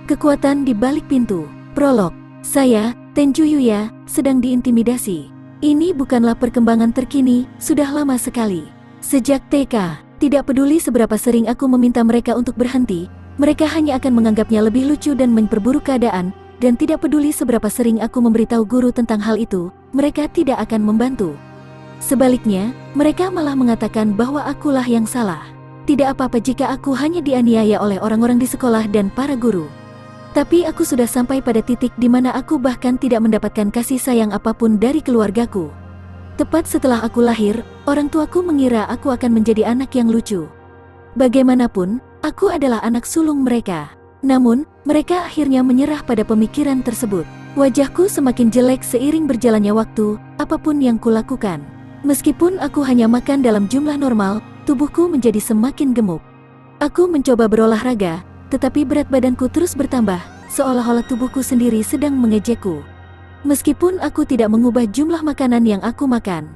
Kekuatan di balik pintu. Prolog. Saya, Tenju Yuya, sedang diintimidasi. Ini bukanlah perkembangan terkini, sudah lama sekali. Sejak TK, tidak peduli seberapa sering aku meminta mereka untuk berhenti, mereka hanya akan menganggapnya lebih lucu dan memperburuk keadaan, dan tidak peduli seberapa sering aku memberitahu guru tentang hal itu, mereka tidak akan membantu. Sebaliknya, mereka malah mengatakan bahwa akulah yang salah. Tidak apa-apa jika aku hanya dianiaya oleh orang-orang di sekolah dan para guru. Tapi aku sudah sampai pada titik di mana aku bahkan tidak mendapatkan kasih sayang apapun dari keluargaku. Tepat setelah aku lahir, orang tuaku mengira aku akan menjadi anak yang lucu. Bagaimanapun, aku adalah anak sulung mereka. Namun, mereka akhirnya menyerah pada pemikiran tersebut. Wajahku semakin jelek seiring berjalannya waktu, apapun yang kulakukan. Meskipun aku hanya makan dalam jumlah normal, tubuhku menjadi semakin gemuk. Aku mencoba berolahraga, tetapi berat badanku terus bertambah, seolah-olah tubuhku sendiri sedang mengejekku. Meskipun aku tidak mengubah jumlah makanan yang aku makan.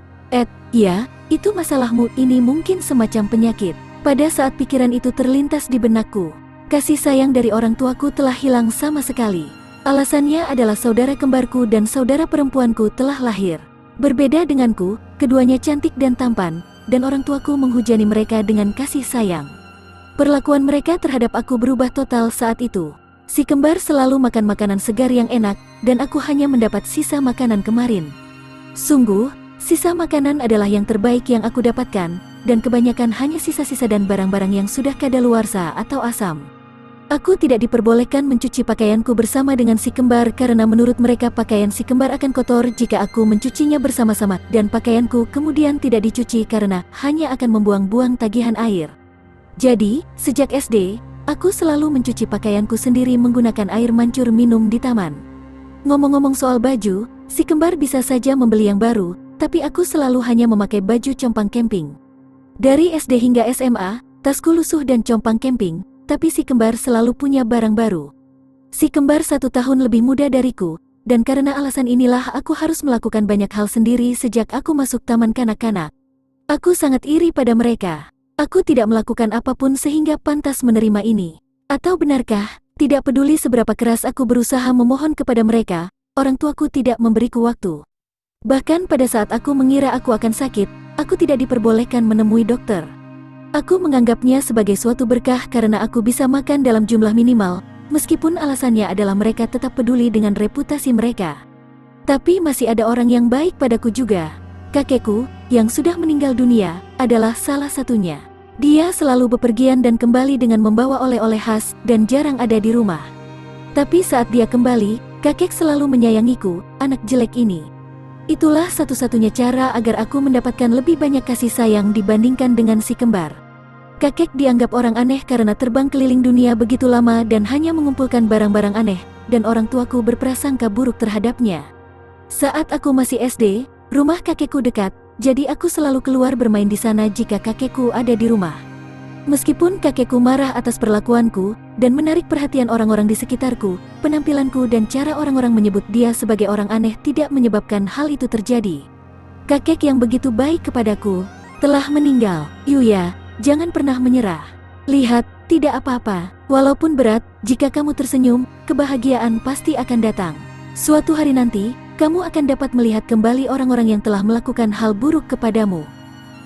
Ya, itu masalahmu, ini mungkin semacam penyakit. Pada saat pikiran itu terlintas di benakku, kasih sayang dari orang tuaku telah hilang sama sekali. Alasannya adalah saudara kembarku dan saudara perempuanku telah lahir. Berbeda denganku, keduanya cantik dan tampan, dan orang tuaku menghujani mereka dengan kasih sayang. Perlakuan mereka terhadap aku berubah total saat itu. Si kembar selalu makan makanan segar yang enak, dan aku hanya mendapat sisa makanan kemarin. Sungguh, sisa makanan adalah yang terbaik yang aku dapatkan, dan kebanyakan hanya sisa-sisa dan barang-barang yang sudah kadaluarsa atau asam. Aku tidak diperbolehkan mencuci pakaianku bersama dengan si kembar karena menurut mereka pakaian si kembar akan kotor jika aku mencucinya bersama-sama, dan pakaianku kemudian tidak dicuci karena hanya akan membuang-buang tagihan air. Jadi, sejak SD, aku selalu mencuci pakaianku sendiri menggunakan air mancur minum di taman. Ngomong-ngomong soal baju, si kembar bisa saja membeli yang baru, tapi aku selalu hanya memakai baju compang camping. Dari SD hingga SMA, tasku lusuh dan compang camping, tapi si kembar selalu punya barang baru. Si kembar 1 tahun lebih muda dariku, dan karena alasan inilah aku harus melakukan banyak hal sendiri sejak aku masuk taman kanak-kanak. Aku sangat iri pada mereka. Aku tidak melakukan apapun sehingga pantas menerima ini. Atau benarkah, tidak peduli seberapa keras aku berusaha memohon kepada mereka, orang tuaku tidak memberiku waktu. Bahkan pada saat aku mengira aku akan sakit, aku tidak diperbolehkan menemui dokter. Aku menganggapnya sebagai suatu berkah karena aku bisa makan dalam jumlah minimal, meskipun alasannya adalah mereka tetap peduli dengan reputasi mereka. Tapi masih ada orang yang baik padaku juga. Kakekku, yang sudah meninggal dunia, adalah salah satunya. Dia selalu bepergian dan kembali dengan membawa oleh-oleh khas dan jarang ada di rumah. Tapi saat dia kembali, kakek selalu menyayangiku, anak jelek ini. Itulah satu-satunya cara agar aku mendapatkan lebih banyak kasih sayang dibandingkan dengan si kembar. Kakek dianggap orang aneh karena terbang keliling dunia begitu lama dan hanya mengumpulkan barang-barang aneh, dan orang tuaku berprasangka buruk terhadapnya. Saat aku masih SD, rumah kakekku dekat, jadi aku selalu keluar bermain di sana jika kakekku ada di rumah. Meskipun kakekku marah atas perlakuanku dan menarik perhatian orang-orang di sekitarku, penampilanku dan cara orang-orang menyebut dia sebagai orang aneh tidak menyebabkan hal itu terjadi. Kakek yang begitu baik kepadaku telah meninggal. Yuya, jangan pernah menyerah. Lihat, tidak apa-apa. Walaupun berat, jika kamu tersenyum, kebahagiaan pasti akan datang. Suatu hari nanti, kamu akan dapat melihat kembali orang-orang yang telah melakukan hal buruk kepadamu.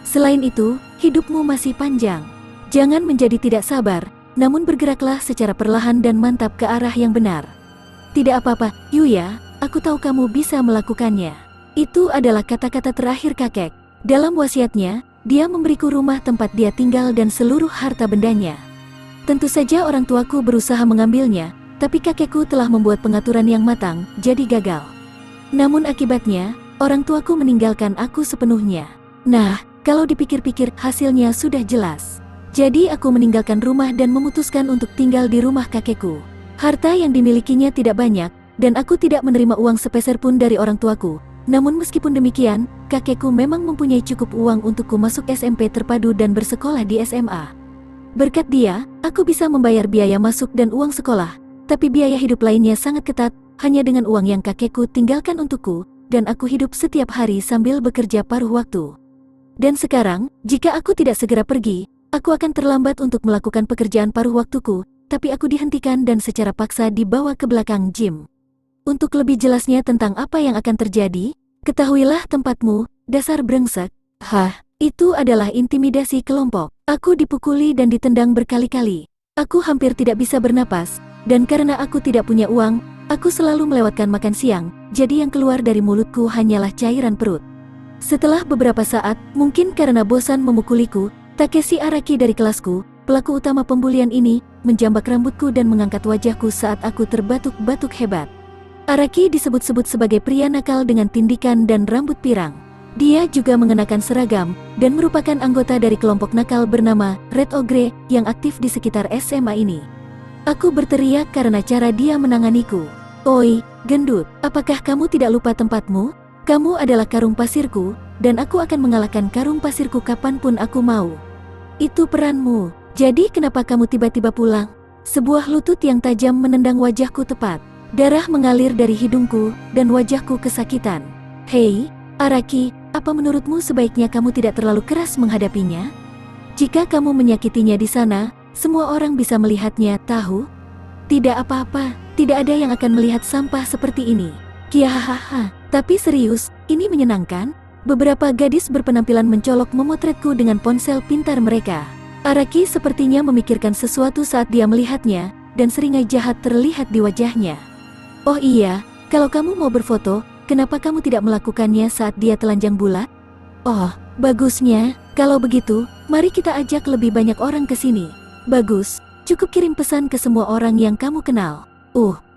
Selain itu, hidupmu masih panjang. Jangan menjadi tidak sabar, namun bergeraklah secara perlahan dan mantap ke arah yang benar. Tidak apa-apa, Yuya, aku tahu kamu bisa melakukannya. Itu adalah kata-kata terakhir kakek. Dalam wasiatnya, dia memberiku rumah tempat dia tinggal dan seluruh harta bendanya. Tentu saja orang tuaku berusaha mengambilnya, tapi kakekku telah membuat pengaturan yang matang, jadi gagal. Namun akibatnya, orang tuaku meninggalkan aku sepenuhnya. Nah, kalau dipikir-pikir, hasilnya sudah jelas. Jadi aku meninggalkan rumah dan memutuskan untuk tinggal di rumah kakekku. Harta yang dimilikinya tidak banyak, dan aku tidak menerima uang sepeser pun dari orang tuaku. Namun meskipun demikian, kakekku memang mempunyai cukup uang untukku masuk SMP terpadu dan bersekolah di SMA. Berkat dia, aku bisa membayar biaya masuk dan uang sekolah, tapi biaya hidup lainnya sangat ketat, hanya dengan uang yang kakekku tinggalkan untukku, dan aku hidup setiap hari sambil bekerja paruh waktu. Dan sekarang, jika aku tidak segera pergi, aku akan terlambat untuk melakukan pekerjaan paruh waktuku, tapi aku dihentikan dan secara paksa dibawa ke belakang gym. Untuk lebih jelasnya tentang apa yang akan terjadi, ketahuilah tempatmu, dasar brengsek. Hah, itu adalah intimidasi kelompok. Aku dipukuli dan ditendang berkali-kali. Aku hampir tidak bisa bernapas, dan karena aku tidak punya uang, aku selalu melewatkan makan siang, jadi yang keluar dari mulutku hanyalah cairan perut. Setelah beberapa saat, mungkin karena bosan memukuliku, Takeshi Araki dari kelasku, pelaku utama pembulian ini, menjambak rambutku dan mengangkat wajahku saat aku terbatuk-batuk hebat. Araki disebut-sebut sebagai pria nakal dengan tindikan dan rambut pirang. Dia juga mengenakan seragam, dan merupakan anggota dari kelompok nakal bernama Red Ogre, yang aktif di sekitar SMA ini. Aku berteriak karena cara dia menanganiku. "Oi, gendut, apakah kamu tidak lupa tempatmu? Kamu adalah karung pasirku, dan aku akan mengalahkan karung pasirku kapanpun aku mau. Itu peranmu, jadi kenapa kamu tiba-tiba pulang?" Sebuah lutut yang tajam menendang wajahku tepat. Darah mengalir dari hidungku, dan wajahku kesakitan. "Hei, Araki, apa menurutmu sebaiknya kamu tidak terlalu keras menghadapinya? Jika kamu menyakitinya di sana, semua orang bisa melihatnya, tahu? Tidak apa-apa, tidak ada yang akan melihat sampah seperti ini." Kiahaha, tapi serius, ini menyenangkan. Beberapa gadis berpenampilan mencolok memotretku dengan ponsel pintar mereka. Araki sepertinya memikirkan sesuatu saat dia melihatnya, dan seringai jahat terlihat di wajahnya. "Oh iya, kalau kamu mau berfoto, kenapa kamu tidak melakukannya saat dia telanjang bulat?" "Oh, bagusnya, kalau begitu, mari kita ajak lebih banyak orang ke sini." "Bagus, cukup kirim pesan ke semua orang yang kamu kenal."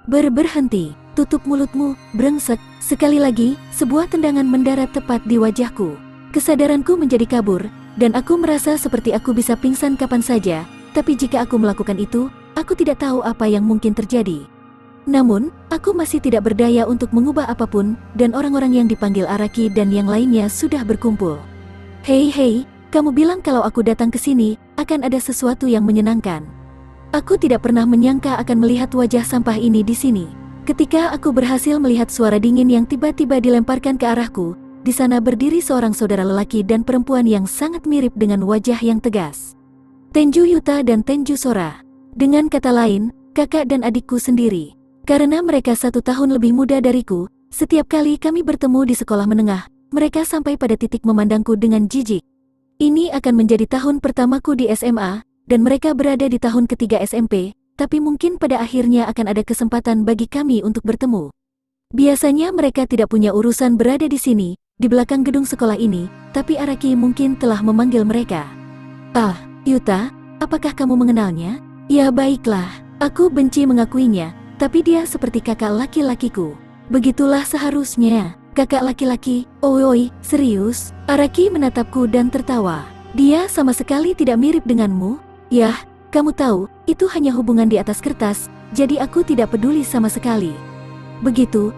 Berhenti. "Tutup mulutmu, brengsek." Sekali lagi, sebuah tendangan mendarat tepat di wajahku. Kesadaranku menjadi kabur, dan aku merasa seperti aku bisa pingsan kapan saja, tapi jika aku melakukan itu, aku tidak tahu apa yang mungkin terjadi. Namun, aku masih tidak berdaya untuk mengubah apapun, dan orang-orang yang dipanggil Araki dan yang lainnya sudah berkumpul. Hei, kamu bilang kalau aku datang ke sini, akan ada sesuatu yang menyenangkan. Aku tidak pernah menyangka akan melihat wajah sampah ini di sini. Ketika aku berhasil melihat suara dingin yang tiba-tiba dilemparkan ke arahku, di sana berdiri seorang saudara lelaki dan perempuan yang sangat mirip dengan wajah yang tegas. Tenju Yuta dan Tenju Sora. Dengan kata lain, kakak dan adikku sendiri. Karena mereka 1 tahun lebih muda dariku, setiap kali kami bertemu di sekolah menengah, mereka sampai pada titik memandangku dengan jijik. Ini akan menjadi tahun pertamaku di SMA, dan mereka berada di tahun ketiga SMP, tapi mungkin pada akhirnya akan ada kesempatan bagi kami untuk bertemu. Biasanya mereka tidak punya urusan berada di sini, di belakang gedung sekolah ini, tapi Araki mungkin telah memanggil mereka. "Ah, Yuta, apakah kamu mengenalnya?" "Ya baiklah, aku benci mengakuinya, tapi dia seperti kakak laki-lakiku." "Begitulah seharusnya, kakak laki-laki." "Oi, serius?" Araki menatapku dan tertawa. "Dia sama sekali tidak mirip denganmu." "Yah, kamu tahu, itu hanya hubungan di atas kertas, jadi aku tidak peduli sama sekali." Begitu.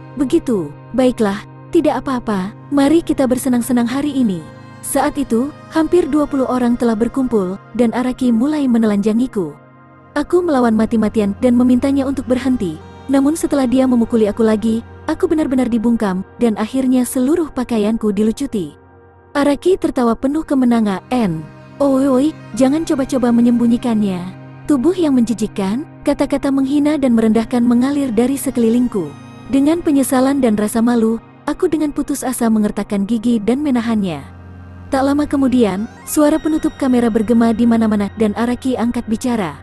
Baiklah, tidak apa-apa, mari kita bersenang-senang hari ini." Saat itu, hampir 20 orang telah berkumpul, dan Araki mulai menelanjangiku. Aku melawan mati-matian dan memintanya untuk berhenti, namun setelah dia memukuli aku lagi, aku benar-benar dibungkam, dan akhirnya seluruh pakaianku dilucuti. Araki tertawa penuh kemenangan. Oi, jangan coba-coba menyembunyikannya. Tubuh yang menjijikkan, kata-kata menghina dan merendahkan mengalir dari sekelilingku. Dengan penyesalan dan rasa malu, aku dengan putus asa mengertakkan gigi dan menahannya. Tak lama kemudian, suara penutup kamera bergema di mana-mana dan Araki angkat bicara.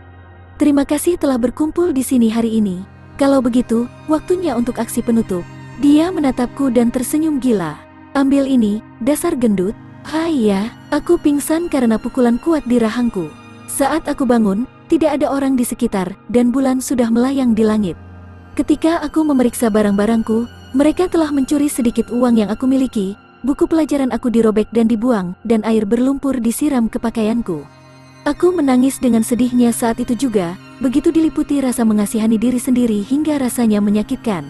"Terima kasih telah berkumpul di sini hari ini. Kalau begitu, waktunya untuk aksi penutup." Dia menatapku dan tersenyum gila. "Ambil ini, dasar gendut." Haiya, aku pingsan karena pukulan kuat di rahangku. Saat aku bangun, tidak ada orang di sekitar, dan bulan sudah melayang di langit. Ketika aku memeriksa barang-barangku, mereka telah mencuri sedikit uang yang aku miliki, buku pelajaran aku dirobek dan dibuang, dan air berlumpur disiram ke pakaianku. Aku menangis dengan sedihnya saat itu juga, begitu diliputi rasa mengasihani diri sendiri hingga rasanya menyakitkan.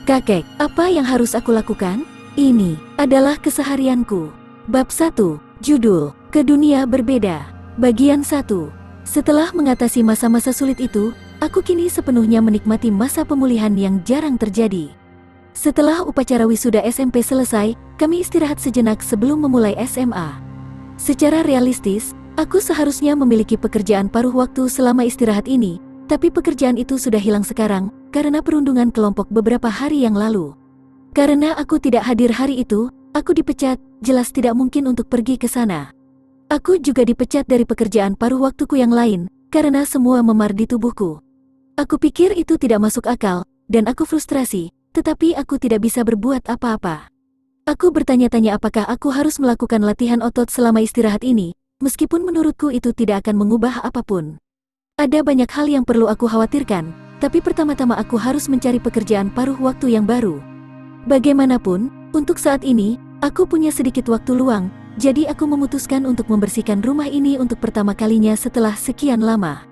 "Kakek, apa yang harus aku lakukan? Ini adalah keseharianku." Bab 1, Judul, Ke Dunia Berbeda. Bagian 1. Setelah mengatasi masa-masa sulit itu, aku kini sepenuhnya menikmati masa pemulihan yang jarang terjadi. Setelah upacara wisuda SMP selesai, kami istirahat sejenak sebelum memulai SMA. Secara realistis, aku seharusnya memiliki pekerjaan paruh waktu selama istirahat ini, Tapi pekerjaan itu sudah hilang sekarang, karena perundungan kelompok beberapa hari yang lalu. Karena aku tidak hadir hari itu, aku dipecat, jelas tidak mungkin untuk pergi ke sana. Aku juga dipecat dari pekerjaan paruh waktuku yang lain, karena semua memar di tubuhku. Aku pikir itu tidak masuk akal, dan aku frustrasi, tetapi aku tidak bisa berbuat apa-apa. Aku bertanya-tanya apakah aku harus melakukan latihan otot selama istirahat ini, meskipun menurutku itu tidak akan mengubah apapun. Ada banyak hal yang perlu aku khawatirkan, tapi pertama-tama aku harus mencari pekerjaan paruh waktu yang baru. Bagaimanapun, untuk saat ini, aku punya sedikit waktu luang, jadi aku memutuskan untuk membersihkan rumah ini untuk pertama kalinya setelah sekian lama.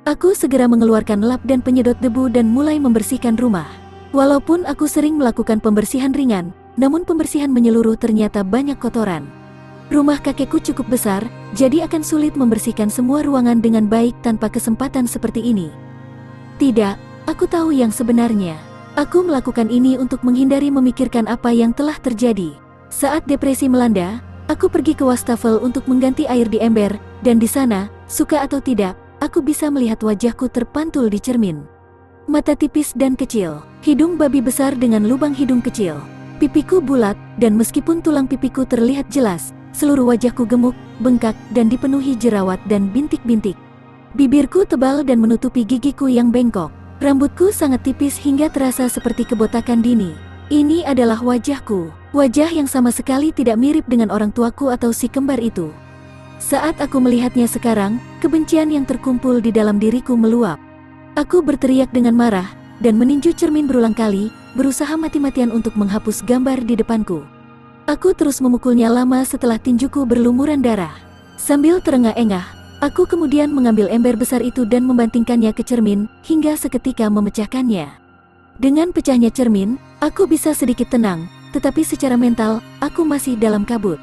Aku segera mengeluarkan lap dan penyedot debu dan mulai membersihkan rumah. Walaupun aku sering melakukan pembersihan ringan, namun pembersihan menyeluruh ternyata banyak kotoran. Rumah kakekku cukup besar, jadi akan sulit membersihkan semua ruangan dengan baik tanpa kesempatan seperti ini. Tidak, aku tahu yang sebenarnya. Aku melakukan ini untuk menghindari memikirkan apa yang telah terjadi. Saat depresi melanda, aku pergi ke wastafel untuk mengganti air di ember, dan di sana, suka atau tidak, aku bisa melihat wajahku terpantul di cermin. Mata tipis dan kecil, hidung babi besar dengan lubang hidung kecil. Pipiku bulat, dan meskipun tulang pipiku terlihat jelas, seluruh wajahku gemuk, bengkak, dan dipenuhi jerawat dan bintik-bintik. Bibirku tebal dan menutupi gigiku yang bengkok. Rambutku sangat tipis hingga terasa seperti kebotakan dini. Ini adalah wajahku, wajah yang sama sekali tidak mirip dengan orang tuaku atau si kembar itu. Saat aku melihatnya sekarang, kebencian yang terkumpul di dalam diriku meluap. Aku berteriak dengan marah, dan meninju cermin berulang kali, berusaha mati-matian untuk menghapus gambar di depanku. Aku terus memukulnya lama setelah tinjuku berlumuran darah. Sambil terengah-engah, aku kemudian mengambil ember besar itu dan membantingkannya ke cermin, hingga seketika memecahkannya. Dengan pecahnya cermin, aku bisa sedikit tenang, tetapi secara mental, aku masih dalam kabut.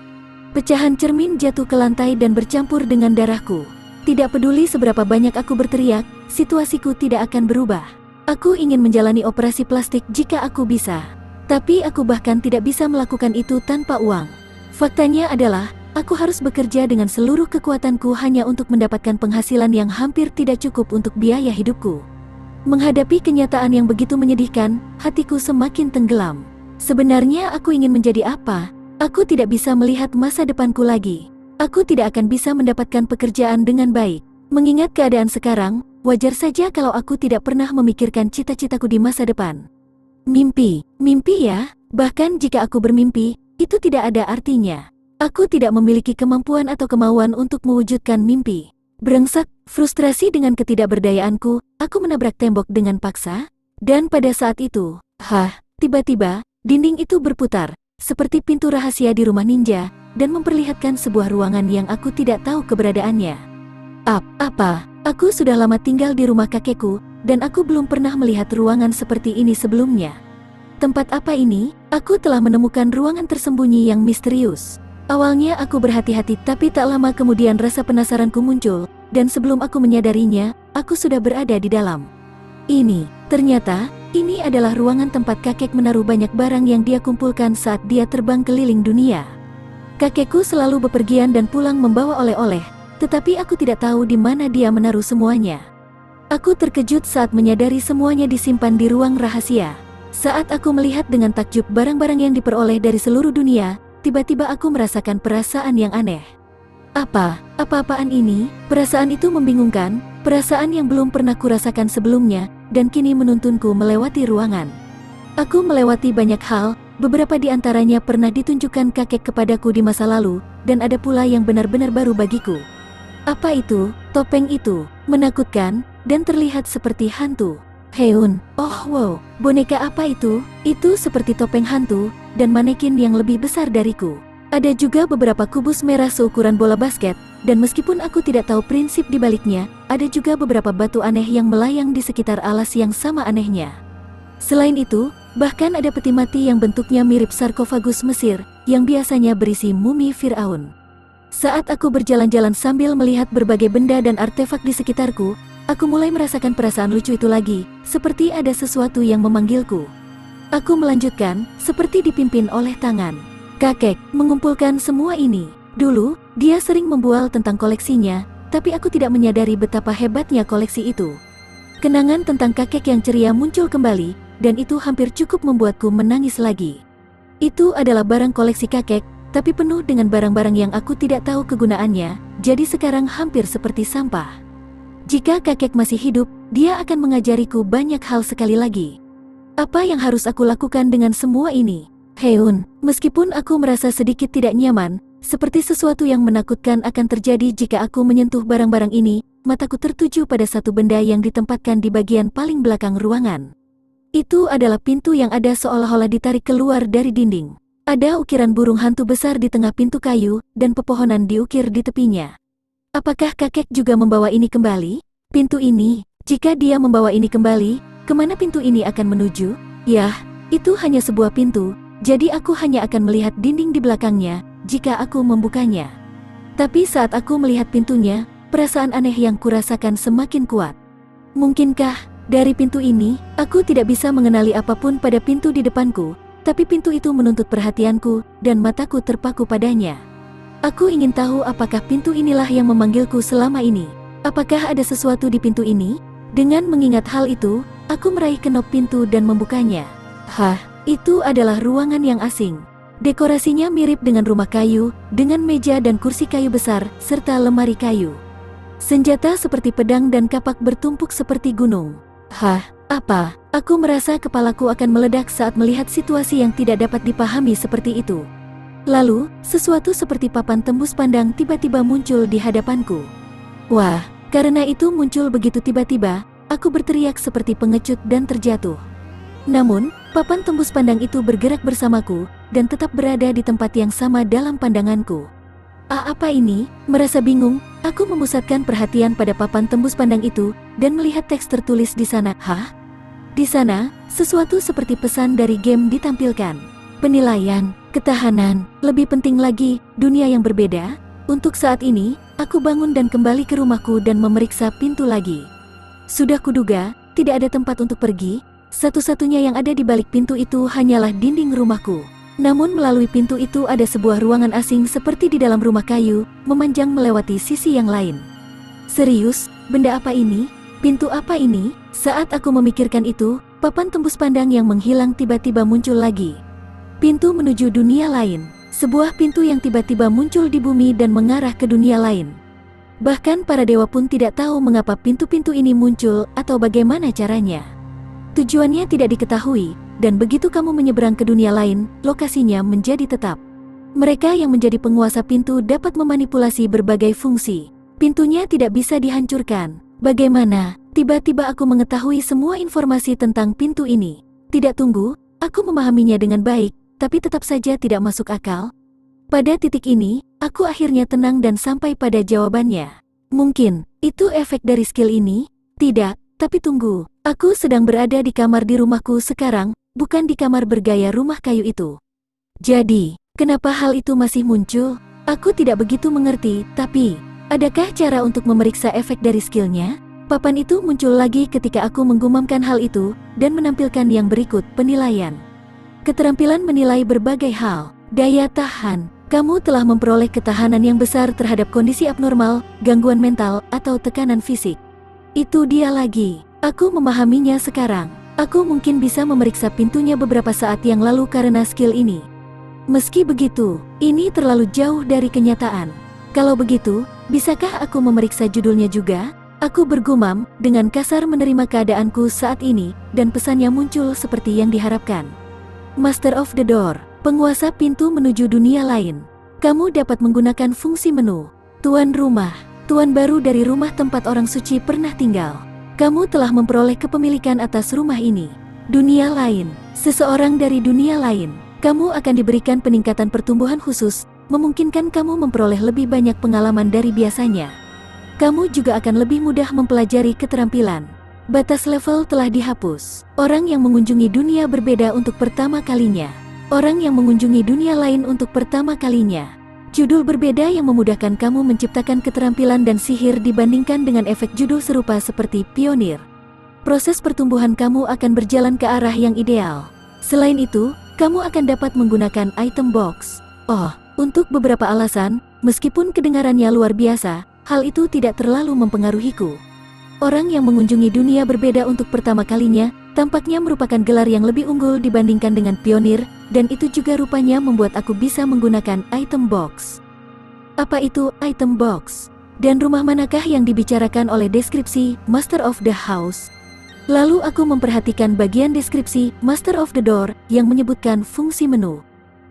Pecahan cermin jatuh ke lantai dan bercampur dengan darahku. Tidak peduli seberapa banyak aku berteriak, situasiku tidak akan berubah. Aku ingin menjalani operasi plastik jika aku bisa. Tapi aku bahkan tidak bisa melakukan itu tanpa uang. Faktanya adalah, aku harus bekerja dengan seluruh kekuatanku hanya untuk mendapatkan penghasilan yang hampir tidak cukup untuk biaya hidupku. Menghadapi kenyataan yang begitu menyedihkan, hatiku semakin tenggelam. Sebenarnya aku ingin menjadi apa? Aku tidak bisa melihat masa depanku lagi. Aku tidak akan bisa mendapatkan pekerjaan dengan baik. Mengingat keadaan sekarang, wajar saja kalau aku tidak pernah memikirkan cita-citaku di masa depan. Mimpi ya, bahkan jika aku bermimpi, itu tidak ada artinya. Aku tidak memiliki kemampuan atau kemauan untuk mewujudkan mimpi. Brengsek, frustrasi dengan ketidakberdayaanku, aku menabrak tembok dengan paksa. Dan pada saat itu, tiba-tiba, dinding itu berputar, seperti pintu rahasia di rumah ninja, dan memperlihatkan sebuah ruangan yang aku tidak tahu keberadaannya. Apa? Aku sudah lama tinggal di rumah kakekku, dan aku belum pernah melihat ruangan seperti ini sebelumnya. Tempat apa ini? Aku telah menemukan ruangan tersembunyi yang misterius. Awalnya aku berhati-hati, tapi tak lama kemudian rasa penasaranku muncul, dan sebelum aku menyadarinya, aku sudah berada di dalam. Ternyata, ini adalah ruangan tempat kakek menaruh banyak barang yang dia kumpulkan saat dia terbang keliling dunia. Kakekku selalu bepergian dan pulang membawa oleh-oleh, tetapi aku tidak tahu di mana dia menaruh semuanya. Aku terkejut saat menyadari semuanya disimpan di ruang rahasia. Saat aku melihat dengan takjub barang-barang yang diperoleh dari seluruh dunia, tiba-tiba aku merasakan perasaan yang aneh. Apa-apaan ini? Perasaan itu membingungkan, perasaan yang belum pernah kurasakan sebelumnya, dan kini menuntunku melewati ruangan. Aku melewati banyak hal, beberapa di antaranya pernah ditunjukkan kakek kepadaku di masa lalu, dan ada pula yang benar-benar baru bagiku. Apa itu? Topeng itu menakutkan dan terlihat seperti hantu. Heun, wow, boneka apa itu? Itu seperti topeng hantu dan manekin yang lebih besar dariku. Ada juga beberapa kubus merah seukuran bola basket, dan meskipun aku tidak tahu prinsip di baliknya, ada juga beberapa batu aneh yang melayang di sekitar alas yang sama anehnya. Selain itu, bahkan ada peti mati yang bentuknya mirip sarkofagus Mesir, yang biasanya berisi mumi Fir'aun. Saat aku berjalan-jalan sambil melihat berbagai benda dan artefak di sekitarku, aku mulai merasakan perasaan lucu itu lagi, seperti ada sesuatu yang memanggilku. Aku melanjutkan, seperti dipimpin oleh tangan. Kakek mengumpulkan semua ini. Dulu, dia sering membual tentang koleksinya, tapi aku tidak menyadari betapa hebatnya koleksi itu. Kenangan tentang kakek yang ceria muncul kembali, dan itu hampir cukup membuatku menangis lagi. Itu adalah barang koleksi kakek, tapi penuh dengan barang-barang yang aku tidak tahu kegunaannya, jadi sekarang hampir seperti sampah. Jika kakek masih hidup, dia akan mengajariku banyak hal sekali lagi. Apa yang harus aku lakukan dengan semua ini? Heun, meskipun aku merasa sedikit tidak nyaman, seperti sesuatu yang menakutkan akan terjadi jika aku menyentuh barang-barang ini, mataku tertuju pada satu benda yang ditempatkan di bagian paling belakang ruangan. Itu adalah pintu yang ada seolah-olah ditarik keluar dari dinding. Ada ukiran burung hantu besar di tengah pintu kayu, dan pepohonan diukir di tepinya. Apakah kakek juga membawa ini kembali? Pintu ini, jika dia membawa ini kembali, kemana pintu ini akan menuju? Yah, itu hanya sebuah pintu, jadi aku hanya akan melihat dinding di belakangnya, jika aku membukanya. Tapi saat aku melihat pintunya, perasaan aneh yang kurasakan semakin kuat. Mungkinkah dari pintu ini, aku tidak bisa mengenali apapun pada pintu di depanku, tapi pintu itu menuntut perhatianku, dan mataku terpaku padanya. Aku ingin tahu apakah pintu inilah yang memanggilku selama ini. Apakah ada sesuatu di pintu ini? Dengan mengingat hal itu, aku meraih kenop pintu dan membukanya. Hah, itu adalah ruangan yang asing. Dekorasinya mirip dengan rumah kayu, dengan meja dan kursi kayu besar, serta lemari kayu. Senjata seperti pedang dan kapak bertumpuk seperti gunung. Hah, apa? Aku merasa kepalaku akan meledak saat melihat situasi yang tidak dapat dipahami seperti itu. Lalu, sesuatu seperti papan tembus pandang tiba-tiba muncul di hadapanku. Wah, karena itu muncul begitu tiba-tiba, aku berteriak seperti pengecut dan terjatuh. Namun, papan tembus pandang itu bergerak bersamaku, dan tetap berada di tempat yang sama dalam pandanganku. Apa ini? Merasa bingung, aku memusatkan perhatian pada papan tembus pandang itu, dan melihat teks tertulis di sana. Hah? Di sana, sesuatu seperti pesan dari game ditampilkan. Penilaian, ketahanan, lebih penting lagi, dunia yang berbeda. Untuk saat ini, aku bangun dan kembali ke rumahku dan memeriksa pintu lagi. Sudah kuduga, tidak ada tempat untuk pergi. Satu-satunya yang ada di balik pintu itu hanyalah dinding rumahku. Namun melalui pintu itu ada sebuah ruangan asing seperti di dalam rumah kayu, memanjang melewati sisi yang lain. Serius, benda apa ini? Pintu apa ini? Saat aku memikirkan itu, papan tembus pandang yang menghilang tiba-tiba muncul lagi. Pintu menuju dunia lain. Sebuah pintu yang tiba-tiba muncul di bumi dan mengarah ke dunia lain. Bahkan para dewa pun tidak tahu mengapa pintu-pintu ini muncul atau bagaimana caranya. Tujuannya tidak diketahui, dan begitu kamu menyeberang ke dunia lain, lokasinya menjadi tetap. Mereka yang menjadi penguasa pintu dapat memanipulasi berbagai fungsi. Pintunya tidak bisa dihancurkan. Bagaimana? Tiba-tiba aku mengetahui semua informasi tentang pintu ini. Tidak tunggu, aku memahaminya dengan baik, tapi tetap saja tidak masuk akal. Pada titik ini, aku akhirnya tenang dan sampai pada jawabannya. Mungkin, itu efek dari skill ini? Tidak, tapi tunggu. Aku sedang berada di kamar di rumahku sekarang, bukan di kamar bergaya rumah kayu itu. Jadi, kenapa hal itu masih muncul? Aku tidak begitu mengerti, tapi adakah cara untuk memeriksa efek dari skillnya? Papan itu muncul lagi ketika aku menggumamkan hal itu, dan menampilkan yang berikut, penilaian. Keterampilan menilai berbagai hal. Daya tahan. Kamu telah memperoleh ketahanan yang besar terhadap kondisi abnormal, gangguan mental, atau tekanan fisik. Itu dia lagi. Aku memahaminya sekarang. Aku mungkin bisa memeriksa pintunya beberapa saat yang lalu karena skill ini. Meski begitu, ini terlalu jauh dari kenyataan. Kalau begitu, bisakah aku memeriksa judulnya juga? Aku bergumam, dengan kasar menerima keadaanku saat ini, dan pesannya muncul seperti yang diharapkan. Master of the Door, penguasa pintu menuju dunia lain. Kamu dapat menggunakan fungsi menu. Tuan rumah, tuan baru dari rumah tempat orang suci pernah tinggal. Kamu telah memperoleh kepemilikan atas rumah ini. Dunia lain, seseorang dari dunia lain. Kamu akan diberikan peningkatan pertumbuhan khusus, memungkinkan kamu memperoleh lebih banyak pengalaman dari biasanya. Kamu juga akan lebih mudah mempelajari keterampilan. Batas level telah dihapus. Orang yang mengunjungi dunia berbeda untuk pertama kalinya. Orang yang mengunjungi dunia lain untuk pertama kalinya. Judul berbeda yang memudahkan kamu menciptakan keterampilan dan sihir dibandingkan dengan efek judul serupa seperti pionir. Proses pertumbuhan kamu akan berjalan ke arah yang ideal. Selain itu, kamu akan dapat menggunakan item box. Oh, untuk beberapa alasan, meskipun kedengarannya luar biasa, hal itu tidak terlalu mempengaruhiku. Orang yang mengunjungi dunia berbeda untuk pertama kalinya, tampaknya merupakan gelar yang lebih unggul dibandingkan dengan pionir, dan itu juga rupanya membuat aku bisa menggunakan item box. Apa itu item box? Dan rumah manakah yang dibicarakan oleh deskripsi Master of the House? Lalu aku memperhatikan bagian deskripsi Master of the Door yang menyebutkan fungsi menu.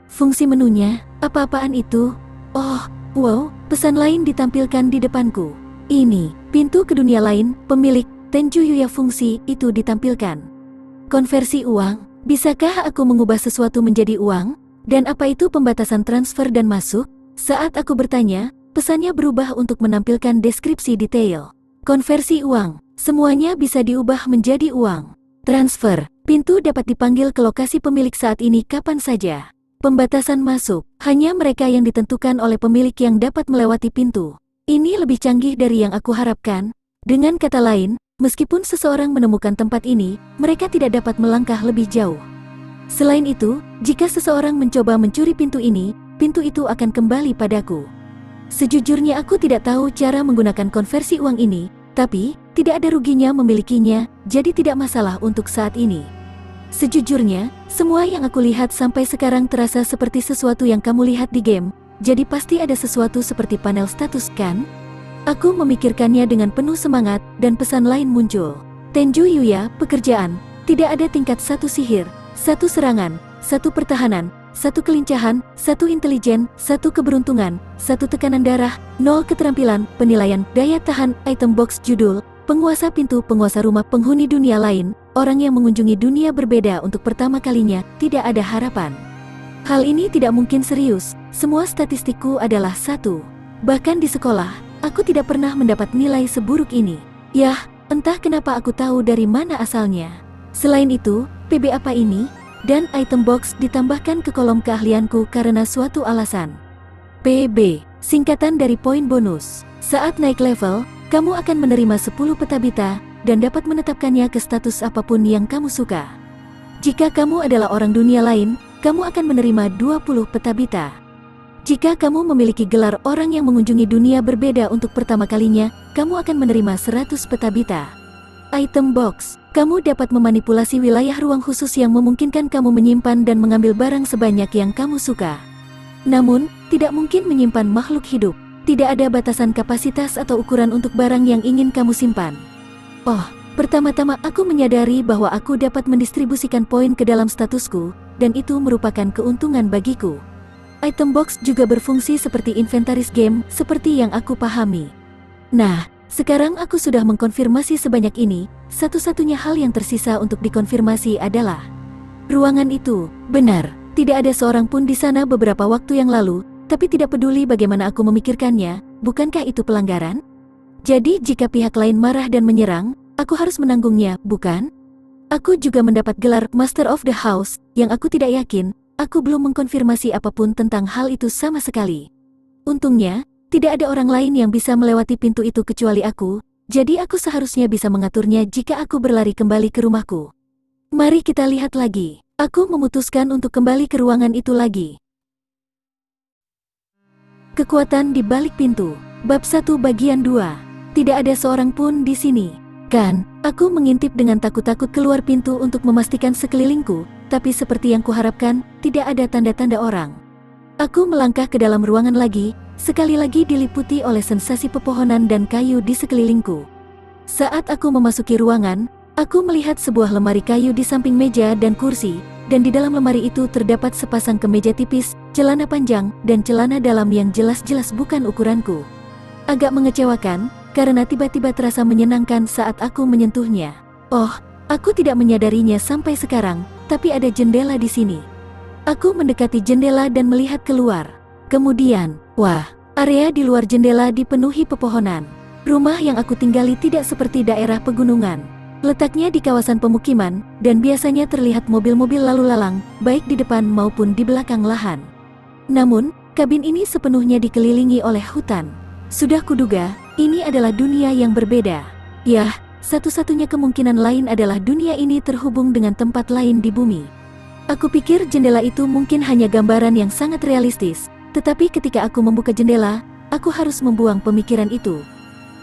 Fungsi menunya, apa-apaan itu? Oh, wow, pesan lain ditampilkan di depanku. Ini, pintu ke dunia lain, pemilik Tenju Yuya fungsi itu ditampilkan. Konversi uang, bisakah aku mengubah sesuatu menjadi uang? Dan apa itu pembatasan transfer dan masuk? Saat aku bertanya, pesannya berubah untuk menampilkan deskripsi detail. Konversi uang, semuanya bisa diubah menjadi uang. Transfer, pintu dapat dipanggil ke lokasi pemilik saat ini kapan saja. Pembatasan masuk, hanya mereka yang ditentukan oleh pemilik yang dapat melewati pintu. Ini lebih canggih dari yang aku harapkan. Dengan kata lain, meskipun seseorang menemukan tempat ini, mereka tidak dapat melangkah lebih jauh. Selain itu, jika seseorang mencoba mencuri pintu ini, pintu itu akan kembali padaku. Sejujurnya aku tidak tahu cara menggunakan konversi uang ini, tapi tidak ada ruginya memilikinya, jadi tidak masalah untuk saat ini. Sejujurnya, semua yang aku lihat sampai sekarang terasa seperti sesuatu yang kamu lihat di game, jadi pasti ada sesuatu seperti panel status kan? Aku memikirkannya dengan penuh semangat, dan pesan lain muncul. Tenju Yuya, pekerjaan, tidak ada tingkat 1 sihir, 1 serangan, 1 pertahanan, 1 kelincahan, 1 intelijen, 1 keberuntungan, 1 tekanan darah, 0 keterampilan, penilaian, daya tahan, item box judul, penguasa pintu, penguasa rumah, penghuni dunia lain, orang yang mengunjungi dunia berbeda untuk pertama kalinya, tidak ada harapan. Hal ini tidak mungkin serius, semua statistikku adalah 1. Bahkan di sekolah, aku tidak pernah mendapat nilai seburuk ini. Yah, entah kenapa aku tahu dari mana asalnya. Selain itu, PB apa ini? Dan item box ditambahkan ke kolom keahlianku karena suatu alasan. PB, singkatan dari poin bonus. Saat naik level, kamu akan menerima 10 peta bita, dan dapat menetapkannya ke status apapun yang kamu suka. Jika kamu adalah orang dunia lain, kamu akan menerima 20 peta bita. Jika kamu memiliki gelar orang yang mengunjungi dunia berbeda untuk pertama kalinya, kamu akan menerima 100 peta bita. Item box, kamu dapat memanipulasi wilayah ruang khusus yang memungkinkan kamu menyimpan dan mengambil barang sebanyak yang kamu suka. Namun, tidak mungkin menyimpan makhluk hidup. Tidak ada batasan kapasitas atau ukuran untuk barang yang ingin kamu simpan. Oh, pertama-tama aku menyadari bahwa aku dapat mendistribusikan poin ke dalam statusku, dan itu merupakan keuntungan bagiku. Item box juga berfungsi seperti inventaris game, seperti yang aku pahami. Nah, sekarang aku sudah mengkonfirmasi sebanyak ini, satu-satunya hal yang tersisa untuk dikonfirmasi adalah ruangan itu. Benar, tidak ada seorang pun di sana beberapa waktu yang lalu, tapi tidak peduli bagaimana aku memikirkannya, bukankah itu pelanggaran? Jadi jika pihak lain marah dan menyerang, aku harus menanggungnya, bukan? Aku juga mendapat gelar Master of the House, yang aku tidak yakin, aku belum mengkonfirmasi apapun tentang hal itu sama sekali. Untungnya, tidak ada orang lain yang bisa melewati pintu itu kecuali aku, jadi aku seharusnya bisa mengaturnya jika aku berlari kembali ke rumahku. Mari kita lihat lagi. Aku memutuskan untuk kembali ke ruangan itu lagi. Kekuatan di balik pintu. Bab 1 bagian 2. Tidak ada seorang pun di sini. Kan, aku mengintip dengan takut-takut keluar pintu untuk memastikan sekelilingku, tapi seperti yang kuharapkan, tidak ada tanda-tanda orang. Aku melangkah ke dalam ruangan lagi, sekali lagi diliputi oleh sensasi pepohonan dan kayu di sekelilingku. Saat aku memasuki ruangan, aku melihat sebuah lemari kayu di samping meja dan kursi, dan di dalam lemari itu terdapat sepasang kemeja tipis, celana panjang, dan celana dalam yang jelas-jelas bukan ukuranku. Agak mengecewakan, karena tiba-tiba terasa menyenangkan saat aku menyentuhnya. Oh, aku tidak menyadarinya sampai sekarang, tapi ada jendela di sini. Aku mendekati jendela dan melihat keluar. Kemudian, wah, area di luar jendela dipenuhi pepohonan. Rumah yang aku tinggali tidak seperti daerah pegunungan. Letaknya di kawasan pemukiman, dan biasanya terlihat mobil-mobil lalu lalang, baik di depan maupun di belakang lahan. Namun, kabin ini sepenuhnya dikelilingi oleh hutan. Sudah kuduga, ini adalah dunia yang berbeda. Yah, satu-satunya kemungkinan lain adalah dunia ini terhubung dengan tempat lain di bumi. Aku pikir jendela itu mungkin hanya gambaran yang sangat realistis, tetapi ketika aku membuka jendela, aku harus membuang pemikiran itu.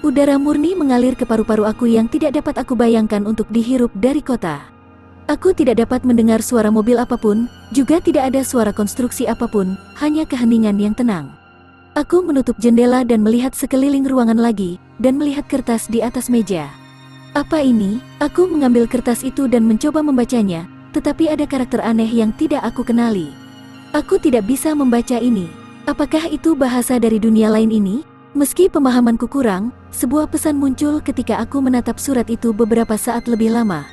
Udara murni mengalir ke paru-paru aku yang tidak dapat aku bayangkan untuk dihirup dari kota. Aku tidak dapat mendengar suara mobil apapun, juga tidak ada suara konstruksi apapun, hanya keheningan yang tenang. Aku menutup jendela dan melihat sekeliling ruangan lagi, dan melihat kertas di atas meja. Apa ini? Aku mengambil kertas itu dan mencoba membacanya, tetapi ada karakter aneh yang tidak aku kenali. Aku tidak bisa membaca ini. Apakah itu bahasa dari dunia lain ini? Meski pemahamanku kurang, sebuah pesan muncul ketika aku menatap surat itu beberapa saat lebih lama.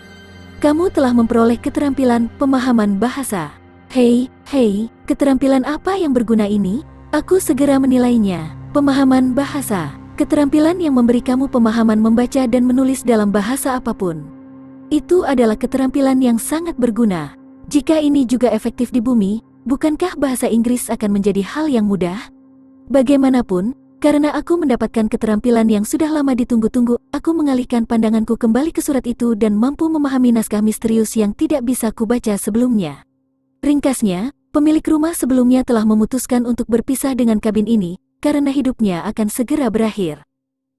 Kamu telah memperoleh keterampilan pemahaman bahasa. Hei, keterampilan apa yang berguna ini? Aku segera menilainya. Pemahaman bahasa. Keterampilan yang memberi kamu pemahaman membaca dan menulis dalam bahasa apapun. Itu adalah keterampilan yang sangat berguna. Jika ini juga efektif di bumi, bukankah bahasa Inggris akan menjadi hal yang mudah? Bagaimanapun, karena aku mendapatkan keterampilan yang sudah lama ditunggu-tunggu, aku mengalihkan pandanganku kembali ke surat itu dan mampu memahami naskah misterius yang tidak bisa kubaca sebelumnya. Ringkasnya, pemilik rumah sebelumnya telah memutuskan untuk berpisah dengan kabin ini, karena hidupnya akan segera berakhir.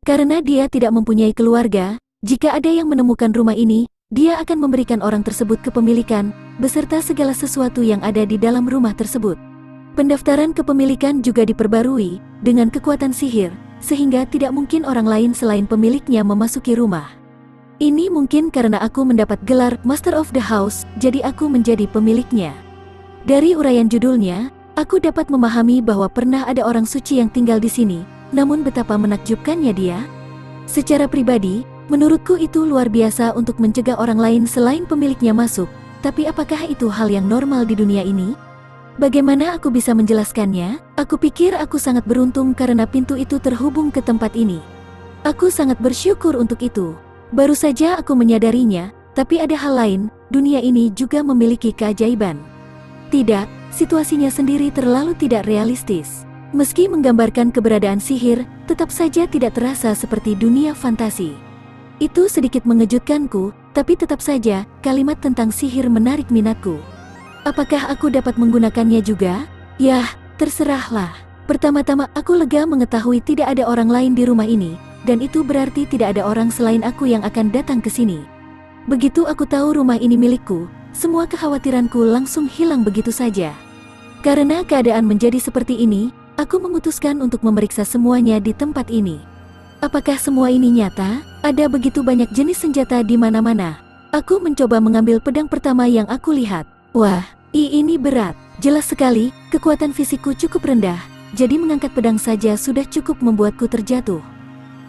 Karena dia tidak mempunyai keluarga, jika ada yang menemukan rumah ini, dia akan memberikan orang tersebut kepemilikan, beserta segala sesuatu yang ada di dalam rumah tersebut. Pendaftaran kepemilikan juga diperbarui, dengan kekuatan sihir, sehingga tidak mungkin orang lain selain pemiliknya memasuki rumah. Ini mungkin karena aku mendapat gelar Master of the House, jadi aku menjadi pemiliknya. Dari uraian judulnya, aku dapat memahami bahwa pernah ada orang suci yang tinggal di sini, namun betapa menakjubkannya dia. Secara pribadi, menurutku itu luar biasa untuk mencegah orang lain selain pemiliknya masuk, tapi apakah itu hal yang normal di dunia ini? Bagaimana aku bisa menjelaskannya? Aku pikir aku sangat beruntung karena pintu itu terhubung ke tempat ini. Aku sangat bersyukur untuk itu. Baru saja aku menyadarinya, tapi ada hal lain, dunia ini juga memiliki keajaiban. Tidak, situasinya sendiri terlalu tidak realistis. Meski menggambarkan keberadaan sihir, tetap saja tidak terasa seperti dunia fantasi. Itu sedikit mengejutkanku, tapi tetap saja, kalimat tentang sihir menarik minatku. Apakah aku dapat menggunakannya juga? Yah, terserahlah. Pertama-tama aku lega mengetahui tidak ada orang lain di rumah ini, dan itu berarti tidak ada orang selain aku yang akan datang ke sini. Begitu aku tahu rumah ini milikku, semua kekhawatiranku langsung hilang begitu saja. Karena keadaan menjadi seperti ini, aku memutuskan untuk memeriksa semuanya di tempat ini. Apakah semua ini nyata? Ada begitu banyak jenis senjata di mana-mana. Aku mencoba mengambil pedang pertama yang aku lihat. Wah, ini berat. Jelas sekali, kekuatan fisikku cukup rendah, jadi mengangkat pedang saja sudah cukup membuatku terjatuh.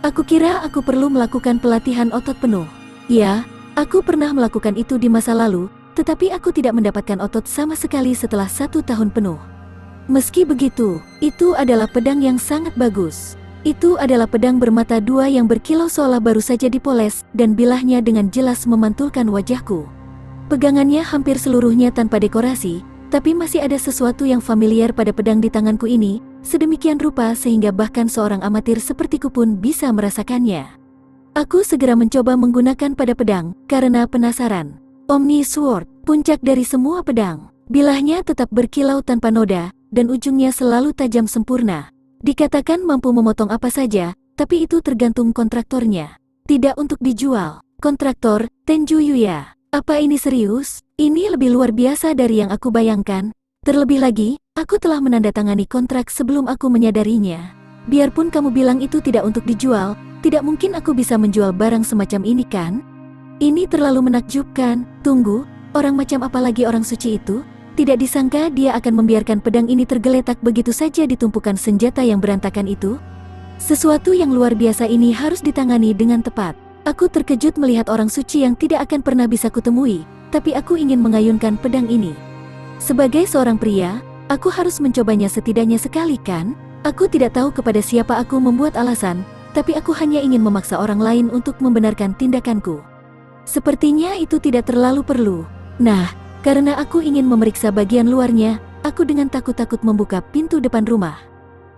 Aku kira aku perlu melakukan pelatihan otot penuh. Ya, aku pernah melakukan itu di masa lalu, tetapi aku tidak mendapatkan otot sama sekali setelah 1 tahun penuh. Meski begitu, itu adalah pedang yang sangat bagus. Itu adalah pedang bermata dua yang berkilau seolah baru saja dipoles, dan bilahnya dengan jelas memantulkan wajahku. Pegangannya hampir seluruhnya tanpa dekorasi, tapi masih ada sesuatu yang familiar pada pedang di tanganku ini, sedemikian rupa sehingga bahkan seorang amatir sepertiku pun bisa merasakannya. Aku segera mencoba menggunakan pada pedang, karena penasaran. Omni Sword, puncak dari semua pedang. Bilahnya tetap berkilau tanpa noda, dan ujungnya selalu tajam sempurna. Dikatakan mampu memotong apa saja, tapi itu tergantung kontraktornya. Tidak untuk dijual. Kontraktor, Tenju Yuya. Apa ini serius? Ini lebih luar biasa dari yang aku bayangkan. Terlebih lagi, aku telah menandatangani kontrak sebelum aku menyadarinya. Biarpun kamu bilang itu tidak untuk dijual, tidak mungkin aku bisa menjual barang semacam ini kan? Ini terlalu menakjubkan. Tunggu, orang macam apa lagi orang suci itu? Tidak disangka dia akan membiarkan pedang ini tergeletak begitu saja di tumpukan senjata yang berantakan itu. Sesuatu yang luar biasa ini harus ditangani dengan tepat. Aku terkejut melihat orang suci yang tidak akan pernah bisa kutemui, tapi aku ingin mengayunkan pedang ini. Sebagai seorang pria, aku harus mencobanya setidaknya sekali kan? Aku tidak tahu kepada siapa aku membuat alasan, tapi aku hanya ingin memaksa orang lain untuk membenarkan tindakanku. Sepertinya itu tidak terlalu perlu. Nah, karena aku ingin memeriksa bagian luarnya, aku dengan takut-takut membuka pintu depan rumah.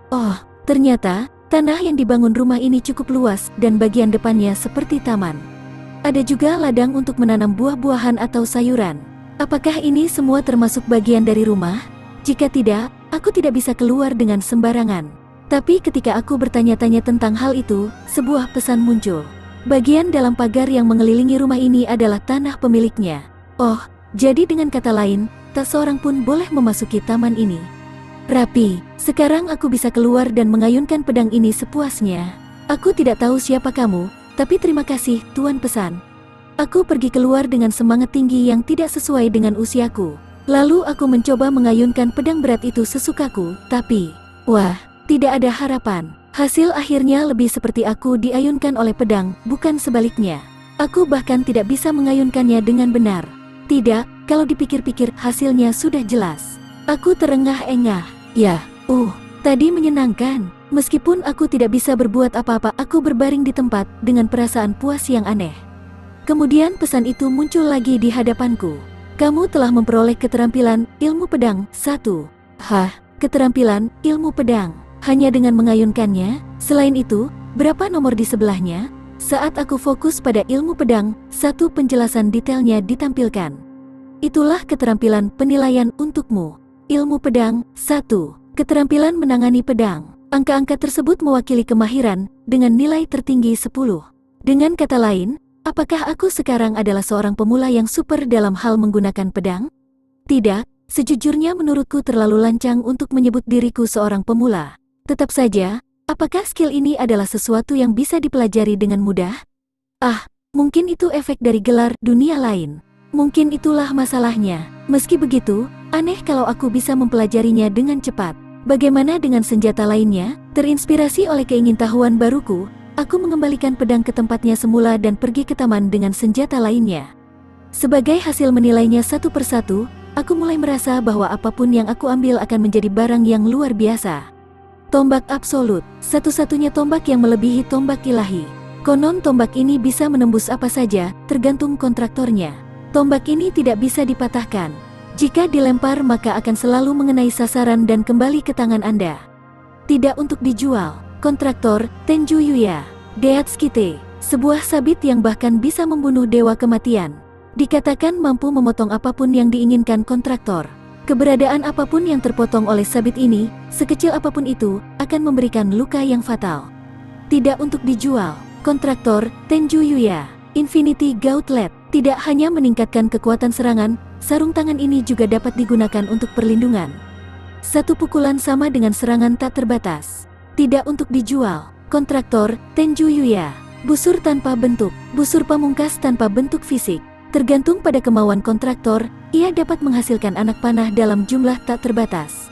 Oh, ternyata, tanah yang dibangun rumah ini cukup luas dan bagian depannya seperti taman. Ada juga ladang untuk menanam buah-buahan atau sayuran. Apakah ini semua termasuk bagian dari rumah? Jika tidak, aku tidak bisa keluar dengan sembarangan. Tapi ketika aku bertanya-tanya tentang hal itu, sebuah pesan muncul. Bagian dalam pagar yang mengelilingi rumah ini adalah tanah pemiliknya. Oh, jadi dengan kata lain, tak seorang pun boleh memasuki taman ini. Rapi, sekarang aku bisa keluar dan mengayunkan pedang ini sepuasnya. Aku tidak tahu siapa kamu, tapi terima kasih, Tuan Pesan. Aku pergi keluar dengan semangat tinggi yang tidak sesuai dengan usiaku. Lalu aku mencoba mengayunkan pedang berat itu sesukaku, tapi, wah, tidak ada harapan. Hasil akhirnya lebih seperti aku diayunkan oleh pedang, bukan sebaliknya. Aku bahkan tidak bisa mengayunkannya dengan benar. Tidak, kalau dipikir-pikir hasilnya sudah jelas. Aku terengah-engah. Ya, tadi menyenangkan. Meskipun aku tidak bisa berbuat apa-apa, aku berbaring di tempat dengan perasaan puas yang aneh. Kemudian pesan itu muncul lagi di hadapanku. Kamu telah memperoleh keterampilan ilmu pedang 1. Hah, keterampilan ilmu pedang. Hanya dengan mengayunkannya. Selain itu, berapa nomor di sebelahnya? Saat aku fokus pada ilmu pedang, satu penjelasan detailnya ditampilkan. Itulah keterampilan penilaian untukmu. Ilmu pedang 1. Keterampilan menangani pedang. Angka-angka tersebut mewakili kemahiran dengan nilai tertinggi 10. Dengan kata lain, apakah aku sekarang adalah seorang pemula yang super dalam hal menggunakan pedang? Tidak, sejujurnya menurutku terlalu lancang untuk menyebut diriku seorang pemula. Tetap saja, apakah skill ini adalah sesuatu yang bisa dipelajari dengan mudah? Mungkin itu efek dari gelar dunia lain. Mungkin itulah masalahnya. Meski begitu, aneh kalau aku bisa mempelajarinya dengan cepat. Bagaimana dengan senjata lainnya? Terinspirasi oleh keingintahuan baruku, aku mengembalikan pedang ke tempatnya semula dan pergi ke taman dengan senjata lainnya. Sebagai hasil menilainya satu persatu, aku mulai merasa bahwa apapun yang aku ambil akan menjadi barang yang luar biasa. Tombak absolut, satu-satunya tombak yang melebihi tombak ilahi. Konon tombak ini bisa menembus apa saja, tergantung kontraktornya. Tombak ini tidak bisa dipatahkan. Jika dilempar maka akan selalu mengenai sasaran dan kembali ke tangan Anda. Tidak untuk dijual. Kontraktor, Tenju Yuya. Deatskite, sebuah sabit yang bahkan bisa membunuh dewa kematian. Dikatakan mampu memotong apapun yang diinginkan kontraktor. Keberadaan apapun yang terpotong oleh sabit ini, sekecil apapun itu, akan memberikan luka yang fatal. Tidak untuk dijual. Kontraktor, Tenju Yuya. Infinity Gauntlet, tidak hanya meningkatkan kekuatan serangan, sarung tangan ini juga dapat digunakan untuk perlindungan. Satu pukulan sama dengan serangan tak terbatas. Tidak untuk dijual. Kontraktor, Tenju Yuya. Busur tanpa bentuk, busur pamungkas tanpa bentuk fisik. Tergantung pada kemauan kontraktor, ia dapat menghasilkan anak panah dalam jumlah tak terbatas.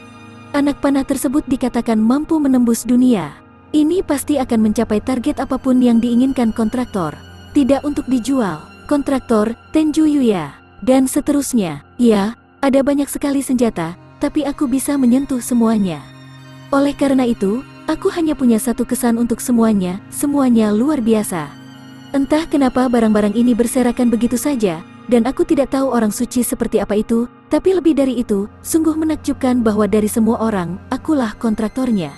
Anak panah tersebut dikatakan mampu menembus dunia. Ini pasti akan mencapai target apapun yang diinginkan kontraktor. Tidak untuk dijual. Kontraktor, Tenju Yuya. Dan seterusnya. Ya, ada banyak sekali senjata, tapi aku bisa menyentuh semuanya. Oleh karena itu, aku hanya punya satu kesan untuk semuanya luar biasa. Entah kenapa barang-barang ini berserakan begitu saja, dan aku tidak tahu orang suci seperti apa itu, tapi lebih dari itu, sungguh menakjubkan bahwa dari semua orang, akulah kontraktornya.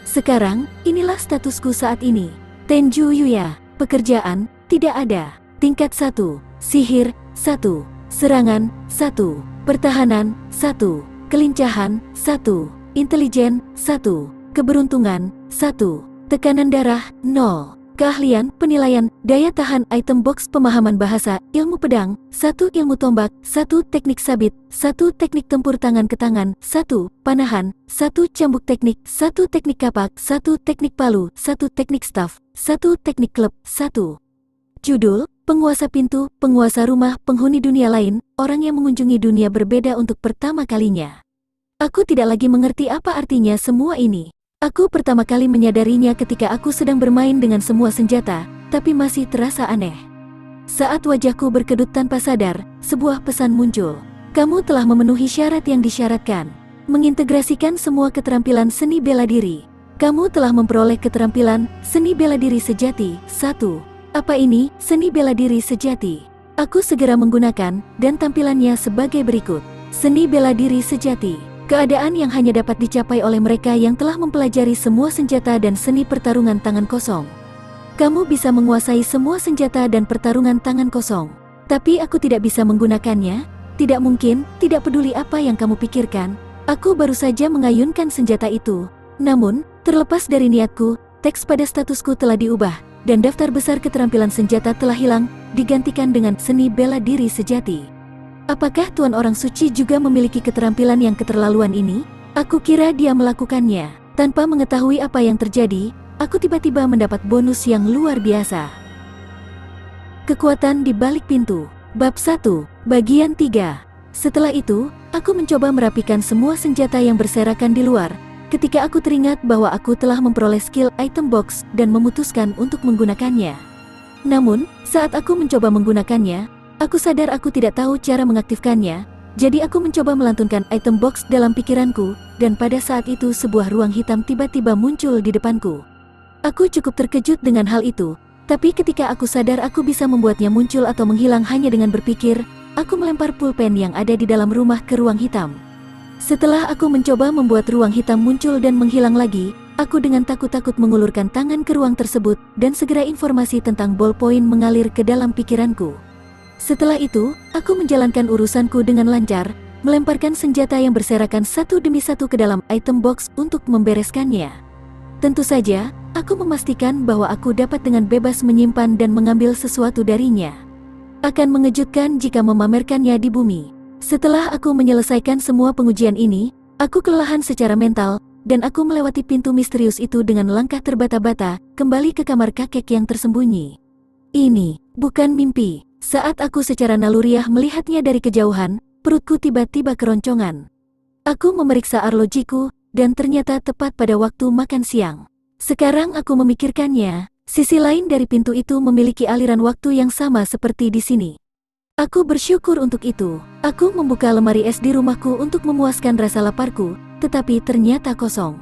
Sekarang, inilah statusku saat ini. Tenju Yuya, pekerjaan, tidak ada. Tingkat 1, sihir, 1, serangan, 1, pertahanan, 1, kelincahan, 1, intelijen, 1, keberuntungan, 1, tekanan darah, 0, keahlian, penilaian, daya tahan item box pemahaman bahasa, ilmu pedang, 1 ilmu tombak, 1 teknik sabit, 1 teknik tempur tangan ke tangan, 1 panahan, 1 cambuk teknik, 1 teknik kapak, 1 teknik palu, 1 teknik staff, 1 teknik klub, 1. Judul, penguasa pintu, penguasa rumah, penghuni dunia lain, orang yang mengunjungi dunia berbeda untuk pertama kalinya. Aku tidak lagi mengerti apa artinya semua ini. Aku pertama kali menyadarinya ketika aku sedang bermain dengan semua senjata, tapi masih terasa aneh. Saat wajahku berkedut tanpa sadar, sebuah pesan muncul. Kamu telah memenuhi syarat yang disyaratkan. Mengintegrasikan semua keterampilan seni bela diri. Kamu telah memperoleh keterampilan seni bela diri sejati, 1. Apa ini, seni bela diri sejati? Aku segera menggunakan, dan tampilannya sebagai berikut. Seni bela diri sejati. Keadaan yang hanya dapat dicapai oleh mereka yang telah mempelajari semua senjata dan seni pertarungan tangan kosong. Kamu bisa menguasai semua senjata dan pertarungan tangan kosong. Tapi aku tidak bisa menggunakannya? Tidak mungkin, tidak peduli apa yang kamu pikirkan. Aku baru saja mengayunkan senjata itu. Namun, Terlepas dari niatku, teks pada statusku telah diubah, dan daftar besar keterampilan senjata telah hilang, digantikan dengan seni bela diri sejati. Apakah Tuan Orang Suci juga memiliki keterampilan yang keterlaluan ini? Aku kira dia melakukannya. Tanpa mengetahui apa yang terjadi, aku tiba-tiba mendapat bonus yang luar biasa. Kekuatan di balik pintu. Bab 1, bagian 3. Setelah itu, aku mencoba merapikan semua senjata yang berserakan di luar, ketika aku teringat bahwa aku telah memperoleh skill item box dan memutuskan untuk menggunakannya. Namun, saat aku mencoba menggunakannya, aku sadar aku tidak tahu cara mengaktifkannya, jadi aku mencoba melantunkan item box dalam pikiranku, dan pada saat itu sebuah ruang hitam tiba-tiba muncul di depanku. Aku cukup terkejut dengan hal itu, tapi ketika aku sadar aku bisa membuatnya muncul atau menghilang hanya dengan berpikir, aku melempar pulpen yang ada di dalam rumah ke ruang hitam. Setelah aku mencoba membuat ruang hitam muncul dan menghilang lagi, aku dengan takut-takut mengulurkan tangan ke ruang tersebut dan segera informasi tentang ballpoint mengalir ke dalam pikiranku. Setelah itu, aku menjalankan urusanku dengan lancar, melemparkan senjata yang berserakan satu demi satu ke dalam item box untuk membereskannya. Tentu saja, aku memastikan bahwa aku dapat dengan bebas menyimpan dan mengambil sesuatu darinya. Akan mengejutkan jika memamerkannya di bumi. Setelah aku menyelesaikan semua pengujian ini, aku kelelahan secara mental, dan aku melewati pintu misterius itu dengan langkah terbata-bata, kembali ke kamar kakek yang tersembunyi. Ini bukan mimpi. Saat aku secara naluriah melihatnya dari kejauhan, perutku tiba-tiba keroncongan. Aku memeriksa arlojiku, dan ternyata tepat pada waktu makan siang. Sekarang aku memikirkannya, sisi lain dari pintu itu memiliki aliran waktu yang sama seperti di sini. Aku bersyukur untuk itu. Aku membuka lemari es di rumahku untuk memuaskan rasa laparku, tetapi ternyata kosong.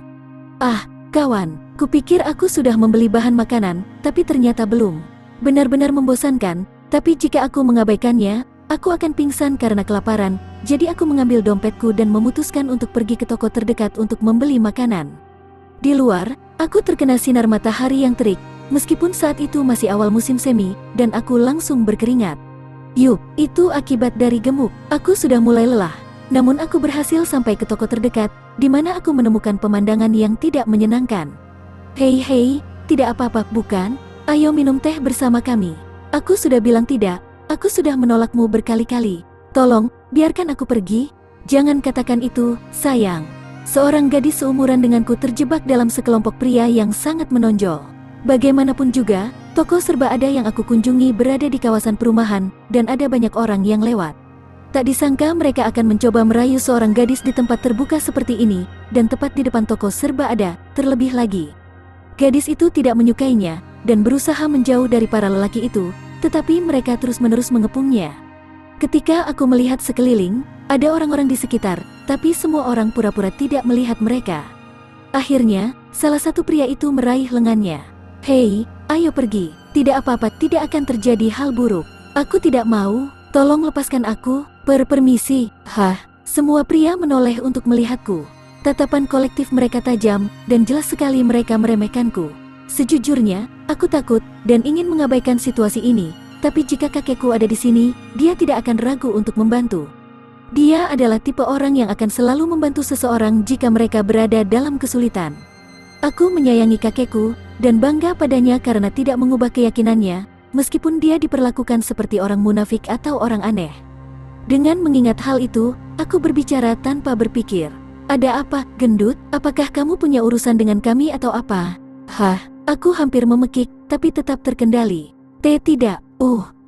Ah, kawan, kupikir aku sudah membeli bahan makanan, tapi ternyata belum. Benar-benar membosankan, tapi jika aku mengabaikannya, aku akan pingsan karena kelaparan, jadi aku mengambil dompetku dan memutuskan untuk pergi ke toko terdekat untuk membeli makanan. Di luar, aku terkena sinar matahari yang terik, meskipun saat itu masih awal musim semi, dan aku langsung berkeringat. Yup, itu akibat dari gemuk. Aku sudah mulai lelah. Namun aku berhasil sampai ke toko terdekat, di mana aku menemukan pemandangan yang tidak menyenangkan. Hei, tidak apa-apa bukan? Ayo minum teh bersama kami. Aku sudah bilang tidak, aku sudah menolakmu berkali-kali. Tolong, biarkan aku pergi. Jangan katakan itu, sayang. Seorang gadis seumuran denganku terjebak dalam sekelompok pria yang sangat menonjol. Bagaimanapun juga, toko serba ada yang aku kunjungi berada di kawasan perumahan, dan ada banyak orang yang lewat. Tak disangka mereka akan mencoba merayu seorang gadis di tempat terbuka seperti ini, dan tepat di depan toko serba ada, terlebih lagi. Gadis itu tidak menyukainya, dan berusaha menjauh dari para lelaki itu, tetapi mereka terus-menerus mengepungnya. Ketika aku melihat sekeliling, ada orang-orang di sekitar, tapi semua orang pura-pura tidak melihat mereka. Akhirnya, salah satu pria itu meraih lengannya. Hei, ayo pergi. Tidak apa-apa, tidak akan terjadi hal buruk. Aku tidak mau, tolong lepaskan aku. Permisi. Hah, semua pria menoleh untuk melihatku. Tatapan kolektif mereka tajam, dan jelas sekali mereka meremehkanku. Sejujurnya, aku takut, dan ingin mengabaikan situasi ini. Tapi jika kakekku ada di sini, dia tidak akan ragu untuk membantu. Dia adalah tipe orang yang akan selalu membantu seseorang jika mereka berada dalam kesulitan. Aku menyayangi kakekku, dan bangga padanya karena tidak mengubah keyakinannya, meskipun dia diperlakukan seperti orang munafik atau orang aneh. Dengan mengingat hal itu, aku berbicara tanpa berpikir. Ada apa, gendut? Apakah kamu punya urusan dengan kami atau apa? Hah, aku hampir memekik, tapi tetap terkendali. Tidak.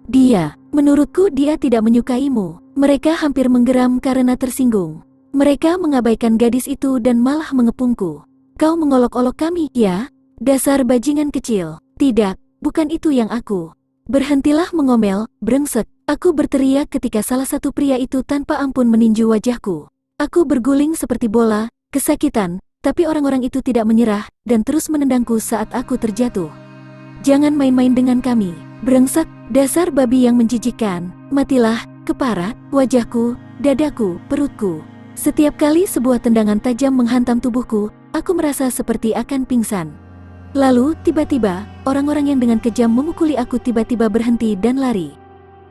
Dia. Menurutku dia tidak menyukaimu. Mereka hampir menggeram karena tersinggung. Mereka mengabaikan gadis itu dan malah mengepungku. Kau mengolok-olok kami, ya? Dasar bajingan kecil. Tidak, bukan itu yang aku. Berhentilah mengomel, brengsek. Aku berteriak ketika salah satu pria itu tanpa ampun meninju wajahku. Aku berguling seperti bola, kesakitan, tapi orang-orang itu tidak menyerah, dan terus menendangku saat aku terjatuh. Jangan main-main dengan kami, brengsek, dasar babi yang menjijikkan. Matilah, keparat, wajahku, dadaku, perutku. Setiap kali sebuah tendangan tajam menghantam tubuhku, aku merasa seperti akan pingsan. Lalu, tiba-tiba, orang-orang yang dengan kejam memukuli aku tiba-tiba berhenti dan lari.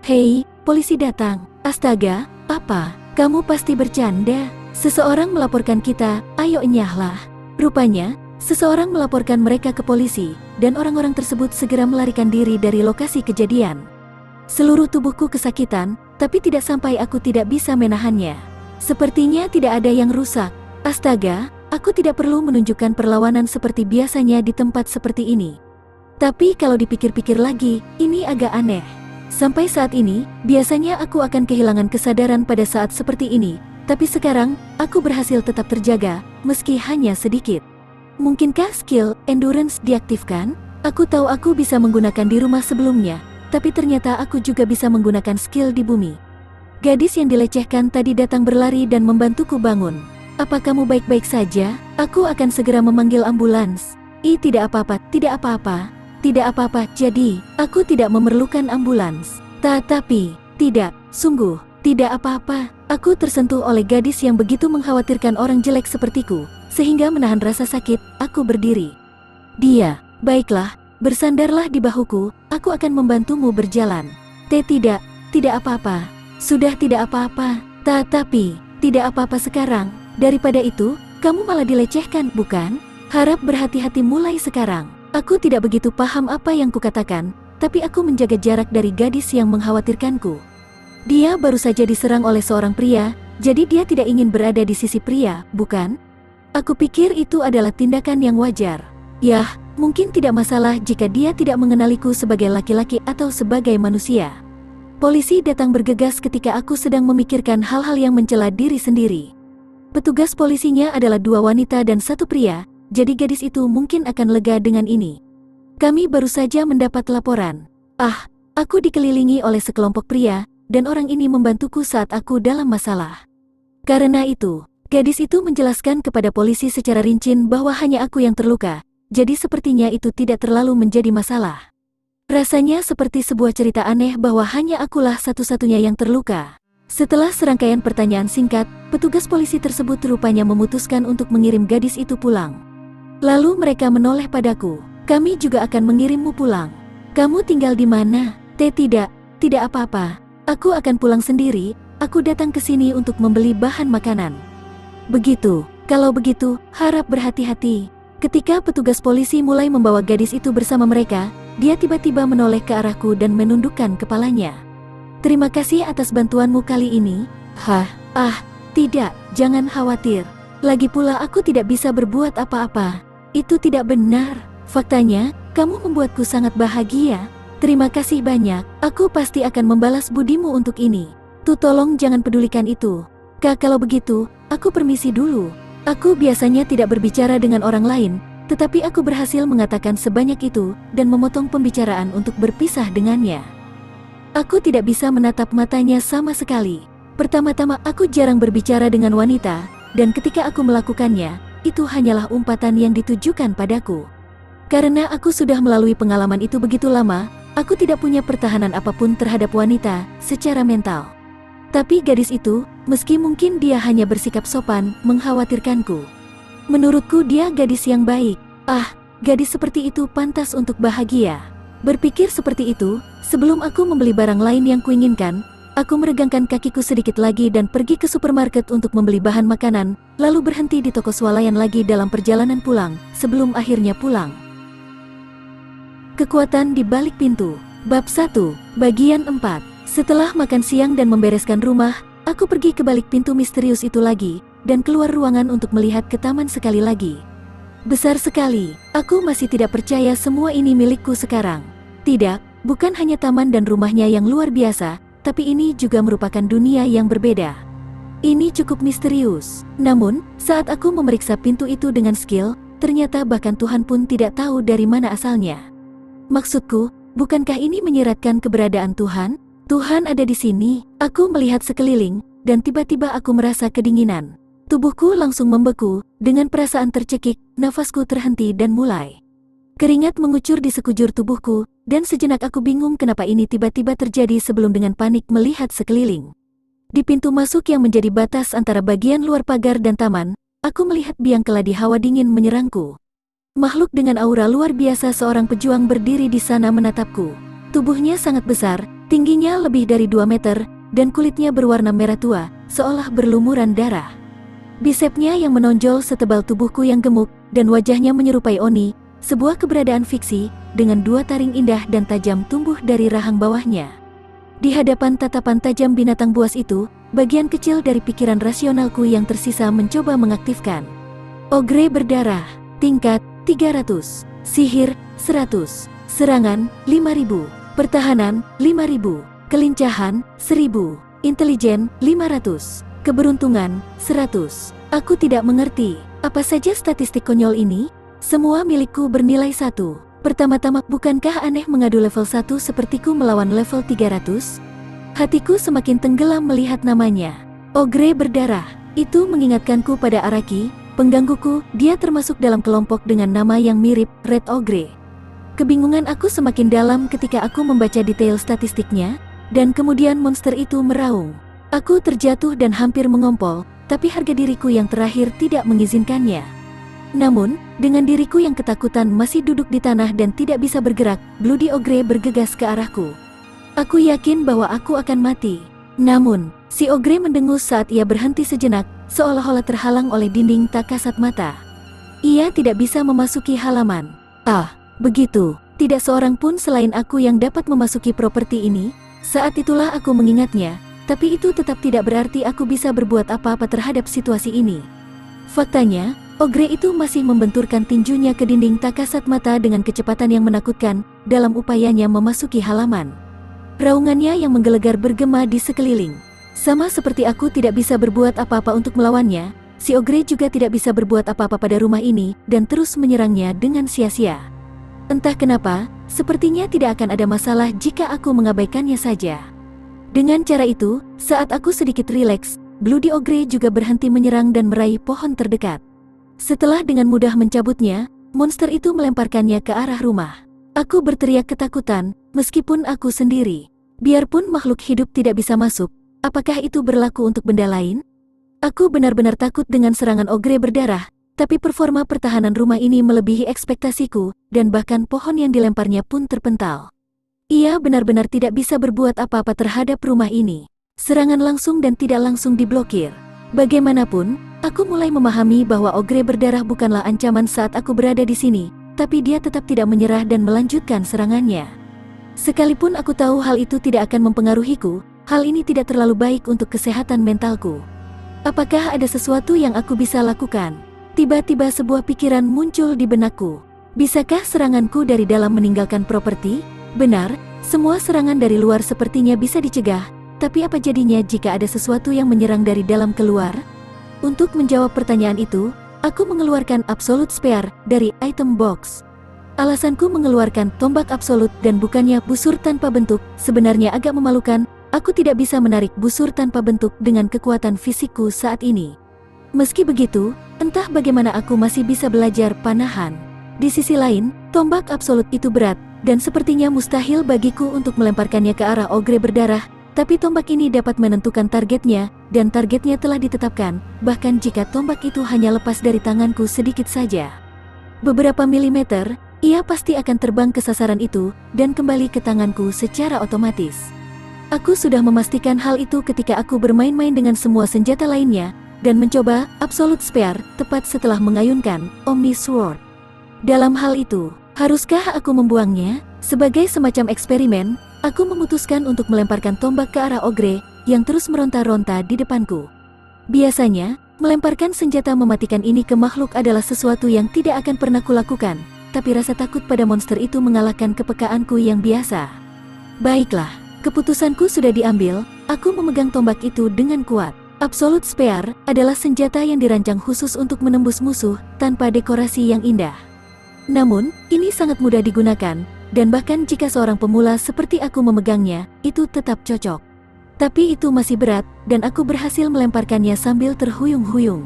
Hei, polisi datang. Astaga, apa? Kamu pasti bercanda. Seseorang melaporkan kita, ayo enyahlah. Rupanya, Seseorang melaporkan mereka ke polisi, dan orang-orang tersebut segera melarikan diri dari lokasi kejadian. Seluruh tubuhku kesakitan, tapi tidak sampai aku tidak bisa menahannya. Sepertinya tidak ada yang rusak. Astaga, aku tidak perlu menunjukkan perlawanan seperti biasanya di tempat seperti ini. Tapi kalau dipikir-pikir lagi, ini agak aneh. Sampai saat ini, biasanya aku akan kehilangan kesadaran pada saat seperti ini, tapi sekarang, aku berhasil tetap terjaga, meski hanya sedikit. Mungkinkah skill endurance diaktifkan? Aku tahu aku bisa menggunakan di rumah sebelumnya, tapi ternyata aku juga bisa menggunakan skill di bumi. Gadis yang dilecehkan tadi datang berlari dan membantuku bangun. Apa kamu baik-baik saja? Aku akan segera memanggil ambulans. Tidak apa-apa, tidak apa-apa. Tidak apa-apa, jadi, aku tidak memerlukan ambulans. Tapi, tidak, sungguh, tidak apa-apa. Aku tersentuh oleh gadis yang begitu mengkhawatirkan orang jelek sepertiku. Sehingga menahan rasa sakit, aku berdiri. Dia, baiklah, bersandarlah di bahuku, aku akan membantumu berjalan. Tidak apa-apa. Sudah tidak apa-apa. Tapi, tidak apa-apa sekarang. Daripada itu, kamu malah dilecehkan, bukan? Harap berhati-hati mulai sekarang. Aku tidak begitu paham apa yang kukatakan, tapi aku menjaga jarak dari gadis yang mengkhawatirkanku. Dia baru saja diserang oleh seorang pria, jadi dia tidak ingin berada di sisi pria, bukan? Aku pikir itu adalah tindakan yang wajar. Yah, mungkin tidak masalah jika dia tidak mengenaliku sebagai laki-laki atau sebagai manusia. Polisi datang bergegas ketika aku sedang memikirkan hal-hal yang mencela diri sendiri. Petugas polisinya adalah 2 wanita dan 1 pria, jadi gadis itu mungkin akan lega dengan ini. Kami baru saja mendapat laporan. Aku dikelilingi oleh sekelompok pria, dan orang ini membantuku saat aku dalam masalah. Karena itu, gadis itu menjelaskan kepada polisi secara rinci bahwa hanya aku yang terluka, jadi sepertinya itu tidak terlalu menjadi masalah. Rasanya seperti sebuah cerita aneh bahwa hanya akulah satu-satunya yang terluka. Setelah serangkaian pertanyaan singkat, petugas polisi tersebut rupanya memutuskan untuk mengirim gadis itu pulang. Lalu mereka menoleh padaku. Kami juga akan mengirimmu pulang. Kamu tinggal di mana? Tidak apa-apa. Aku akan pulang sendiri, aku datang ke sini untuk membeli bahan makanan. Begitu, kalau begitu, harap berhati-hati. Ketika petugas polisi mulai membawa gadis itu bersama mereka, dia tiba-tiba menoleh ke arahku dan menundukkan kepalanya. Terima kasih atas bantuanmu kali ini. Tidak, jangan khawatir. Lagi pula aku tidak bisa berbuat apa-apa. Itu tidak benar. Faktanya, kamu membuatku sangat bahagia. Terima kasih banyak, aku pasti akan membalas budimu untuk ini. Tolong jangan pedulikan itu. Kalau begitu, aku permisi dulu. Aku biasanya tidak berbicara dengan orang lain, tetapi aku berhasil mengatakan sebanyak itu dan memotong pembicaraan untuk berpisah dengannya. Aku tidak bisa menatap matanya sama sekali. Pertama-tama aku jarang berbicara dengan wanita, dan ketika aku melakukannya, itu hanyalah umpatan yang ditujukan padaku. Karena aku sudah melalui pengalaman itu begitu lama, aku tidak punya pertahanan apapun terhadap wanita secara mental. Tapi gadis itu, meski mungkin dia hanya bersikap sopan, mengkhawatirkanku. Menurutku dia gadis yang baik. Gadis seperti itu pantas untuk bahagia. Berpikir seperti itu, sebelum aku membeli barang lain yang kuinginkan, aku meregangkan kakiku sedikit lagi dan pergi ke supermarket untuk membeli bahan makanan, lalu berhenti di toko swalayan lagi dalam perjalanan pulang, sebelum akhirnya pulang. Kekuatan di balik pintu. Bab 1, bagian 4. Setelah makan siang dan membereskan rumah, aku pergi ke balik pintu misterius itu lagi, dan keluar ruangan untuk melihat ke taman sekali lagi. Besar sekali, aku masih tidak percaya semua ini milikku sekarang. Tidak, bukan hanya taman dan rumahnya yang luar biasa, tapi ini juga merupakan dunia yang berbeda. Ini cukup misterius. Namun, saat aku memeriksa pintu itu dengan skill, ternyata bahkan Tuhan pun tidak tahu dari mana asalnya. Maksudku, bukankah ini menyiratkan keberadaan Tuhan? Tuhan ada di sini. Aku melihat sekeliling, dan tiba-tiba aku merasa kedinginan. Tubuhku langsung membeku, dengan perasaan tercekik, nafasku terhenti dan mulai. Keringat mengucur di sekujur tubuhku, dan sejenak aku bingung kenapa ini tiba-tiba terjadi sebelum dengan panik melihat sekeliling. Di pintu masuk yang menjadi batas antara bagian luar pagar dan taman, aku melihat biang keladi hawa dingin menyerangku. Makhluk dengan aura luar biasa seorang pejuang berdiri di sana menatapku. Tubuhnya sangat besar, tingginya lebih dari 2 meter, dan kulitnya berwarna merah tua, seolah berlumuran darah. Bisepnya yang menonjol setebal tubuhku yang gemuk, dan wajahnya menyerupai Oni, sebuah keberadaan fiksi, dengan dua taring indah dan tajam tumbuh dari rahang bawahnya. Di hadapan tatapan tajam binatang buas itu, bagian kecil dari pikiran rasionalku yang tersisa mencoba mengaktifkan. Ogre berdarah, tingkat 300, sihir 100, serangan 5000, pertahanan 5000, kelincahan 1000, intelijen 500, keberuntungan 100. Aku tidak mengerti, apa saja statistik konyol ini? Semua milikku bernilai 1. Pertama-tama, bukankah aneh mengadu level 1 sepertiku melawan level 300? Hatiku semakin tenggelam melihat namanya. Ogre berdarah, itu mengingatkanku pada Araki, penggangguku. Dia termasuk dalam kelompok dengan nama yang mirip, Red Ogre. Kebingungan aku semakin dalam ketika aku membaca detail statistiknya, dan kemudian monster itu meraung. Aku terjatuh dan hampir mengompol, tapi harga diriku yang terakhir tidak mengizinkannya. Namun, dengan diriku yang ketakutan masih duduk di tanah dan tidak bisa bergerak, Bloody Ogre bergegas ke arahku. Aku yakin bahwa aku akan mati. Namun, si Ogre mendengus saat ia berhenti sejenak, seolah-olah terhalang oleh dinding tak kasat mata. Ia tidak bisa memasuki halaman. Ah, begitu. Tidak seorang pun selain aku yang dapat memasuki properti ini. Saat itulah aku mengingatnya. Tapi itu tetap tidak berarti aku bisa berbuat apa-apa terhadap situasi ini. Faktanya, Ogre itu masih membenturkan tinjunya ke dinding tak kasat mata dengan kecepatan yang menakutkan dalam upayanya memasuki halaman. Raungannya yang menggelegar bergema di sekeliling. Sama seperti aku tidak bisa berbuat apa-apa untuk melawannya, si Ogre juga tidak bisa berbuat apa-apa pada rumah ini dan terus menyerangnya dengan sia-sia. Entah kenapa, sepertinya tidak akan ada masalah jika aku mengabaikannya saja. Dengan cara itu, saat aku sedikit rileks, Bloody Ogre juga berhenti menyerang dan meraih pohon terdekat. Setelah dengan mudah mencabutnya, monster itu melemparkannya ke arah rumah. Aku berteriak ketakutan, meskipun aku sendiri. Biarpun makhluk hidup tidak bisa masuk, apakah itu berlaku untuk benda lain? Aku benar-benar takut dengan serangan Ogre berdarah, tapi performa pertahanan rumah ini melebihi ekspektasiku, dan bahkan pohon yang dilemparnya pun terpental. Ia benar-benar tidak bisa berbuat apa-apa terhadap rumah ini. Serangan langsung dan tidak langsung diblokir. Bagaimanapun, aku mulai memahami bahwa Ogre berdarah bukanlah ancaman saat aku berada di sini, tapi dia tetap tidak menyerah dan melanjutkan serangannya. Sekalipun aku tahu hal itu tidak akan mempengaruhiku, hal ini tidak terlalu baik untuk kesehatan mentalku. Apakah ada sesuatu yang aku bisa lakukan? Tiba-tiba sebuah pikiran muncul di benakku. Bisakah seranganku dari dalam meninggalkan properti? Benar, semua serangan dari luar sepertinya bisa dicegah, tapi apa jadinya jika ada sesuatu yang menyerang dari dalam keluar? Untuk menjawab pertanyaan itu, aku mengeluarkan Absolute Spear dari item box. Alasanku mengeluarkan tombak absolut dan bukannya busur tanpa bentuk sebenarnya agak memalukan. Aku tidak bisa menarik busur tanpa bentuk dengan kekuatan fisikku saat ini. Meski begitu, entah bagaimana aku masih bisa belajar panahan. Di sisi lain, tombak absolut itu berat, dan sepertinya mustahil bagiku untuk melemparkannya ke arah Ogre berdarah, tapi tombak ini dapat menentukan targetnya, dan targetnya telah ditetapkan, bahkan jika tombak itu hanya lepas dari tanganku sedikit saja. Beberapa milimeter, ia pasti akan terbang ke sasaran itu, dan kembali ke tanganku secara otomatis. Aku sudah memastikan hal itu ketika aku bermain-main dengan semua senjata lainnya, dan mencoba Absolute Spear tepat setelah mengayunkan Omni Sword. Dalam hal itu, haruskah aku membuangnya? Sebagai semacam eksperimen, aku memutuskan untuk melemparkan tombak ke arah Ogre yang terus meronta-ronta di depanku. Biasanya, melemparkan senjata mematikan ini ke makhluk adalah sesuatu yang tidak akan pernah kulakukan, tapi rasa takut pada monster itu mengalahkan kepekaanku yang biasa. Baiklah, keputusanku sudah diambil, aku memegang tombak itu dengan kuat. Absolute Spear adalah senjata yang dirancang khusus untuk menembus musuh tanpa dekorasi yang indah. Namun, ini sangat mudah digunakan, dan bahkan jika seorang pemula seperti aku memegangnya, itu tetap cocok. Tapi itu masih berat, dan aku berhasil melemparkannya sambil terhuyung-huyung.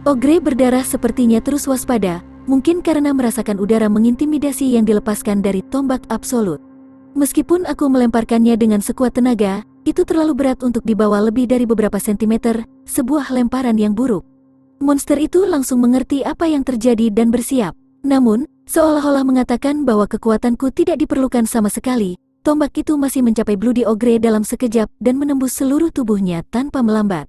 Ogre berdarah sepertinya terus waspada, mungkin karena merasakan udara mengintimidasi yang dilepaskan dari tombak absolut. Meskipun aku melemparkannya dengan sekuat tenaga, itu terlalu berat untuk dibawa lebih dari beberapa sentimeter, sebuah lemparan yang buruk. Monster itu langsung mengerti apa yang terjadi dan bersiap. Namun, seolah-olah mengatakan bahwa kekuatanku tidak diperlukan sama sekali, tombak itu masih mencapai Bloody Ogre dalam sekejap dan menembus seluruh tubuhnya tanpa melambat.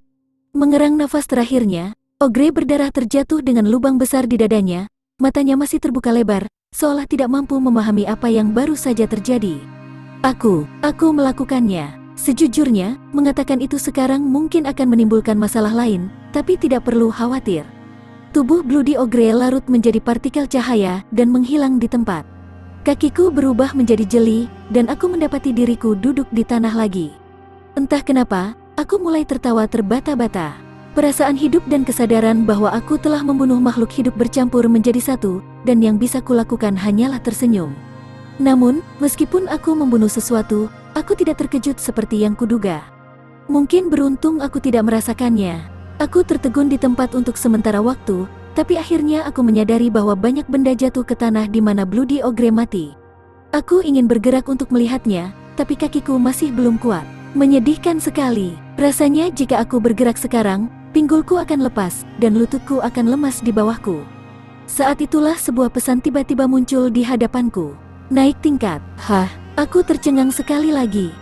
Mengerang nafas terakhirnya, Ogre berdarah terjatuh dengan lubang besar di dadanya, Matanya masih terbuka lebar, seolah tidak mampu memahami apa yang baru saja terjadi. Aku melakukannya. Sejujurnya, mengatakan itu sekarang mungkin akan menimbulkan masalah lain, tapi tidak perlu khawatir. Tubuh Bloody Ogre larut menjadi partikel cahaya dan menghilang di tempat. Kakiku berubah menjadi jeli, dan aku mendapati diriku duduk di tanah lagi. Entah kenapa, aku mulai tertawa terbata-bata. Perasaan hidup dan kesadaran bahwa aku telah membunuh makhluk hidup bercampur menjadi satu, dan yang bisa kulakukan hanyalah tersenyum. Namun, meskipun aku membunuh sesuatu, aku tidak terkejut seperti yang kuduga. Mungkin beruntung aku tidak merasakannya. Aku tertegun di tempat untuk sementara waktu, tapi akhirnya aku menyadari bahwa banyak benda jatuh ke tanah di mana Bloody Ogre mati. Aku ingin bergerak untuk melihatnya, tapi kakiku masih belum kuat. Menyedihkan sekali. Rasanya jika aku bergerak sekarang, pinggulku akan lepas, dan lututku akan lemas di bawahku. Saat itulah sebuah pesan tiba-tiba muncul di hadapanku. Naik tingkat. Aku tercengang sekali lagi.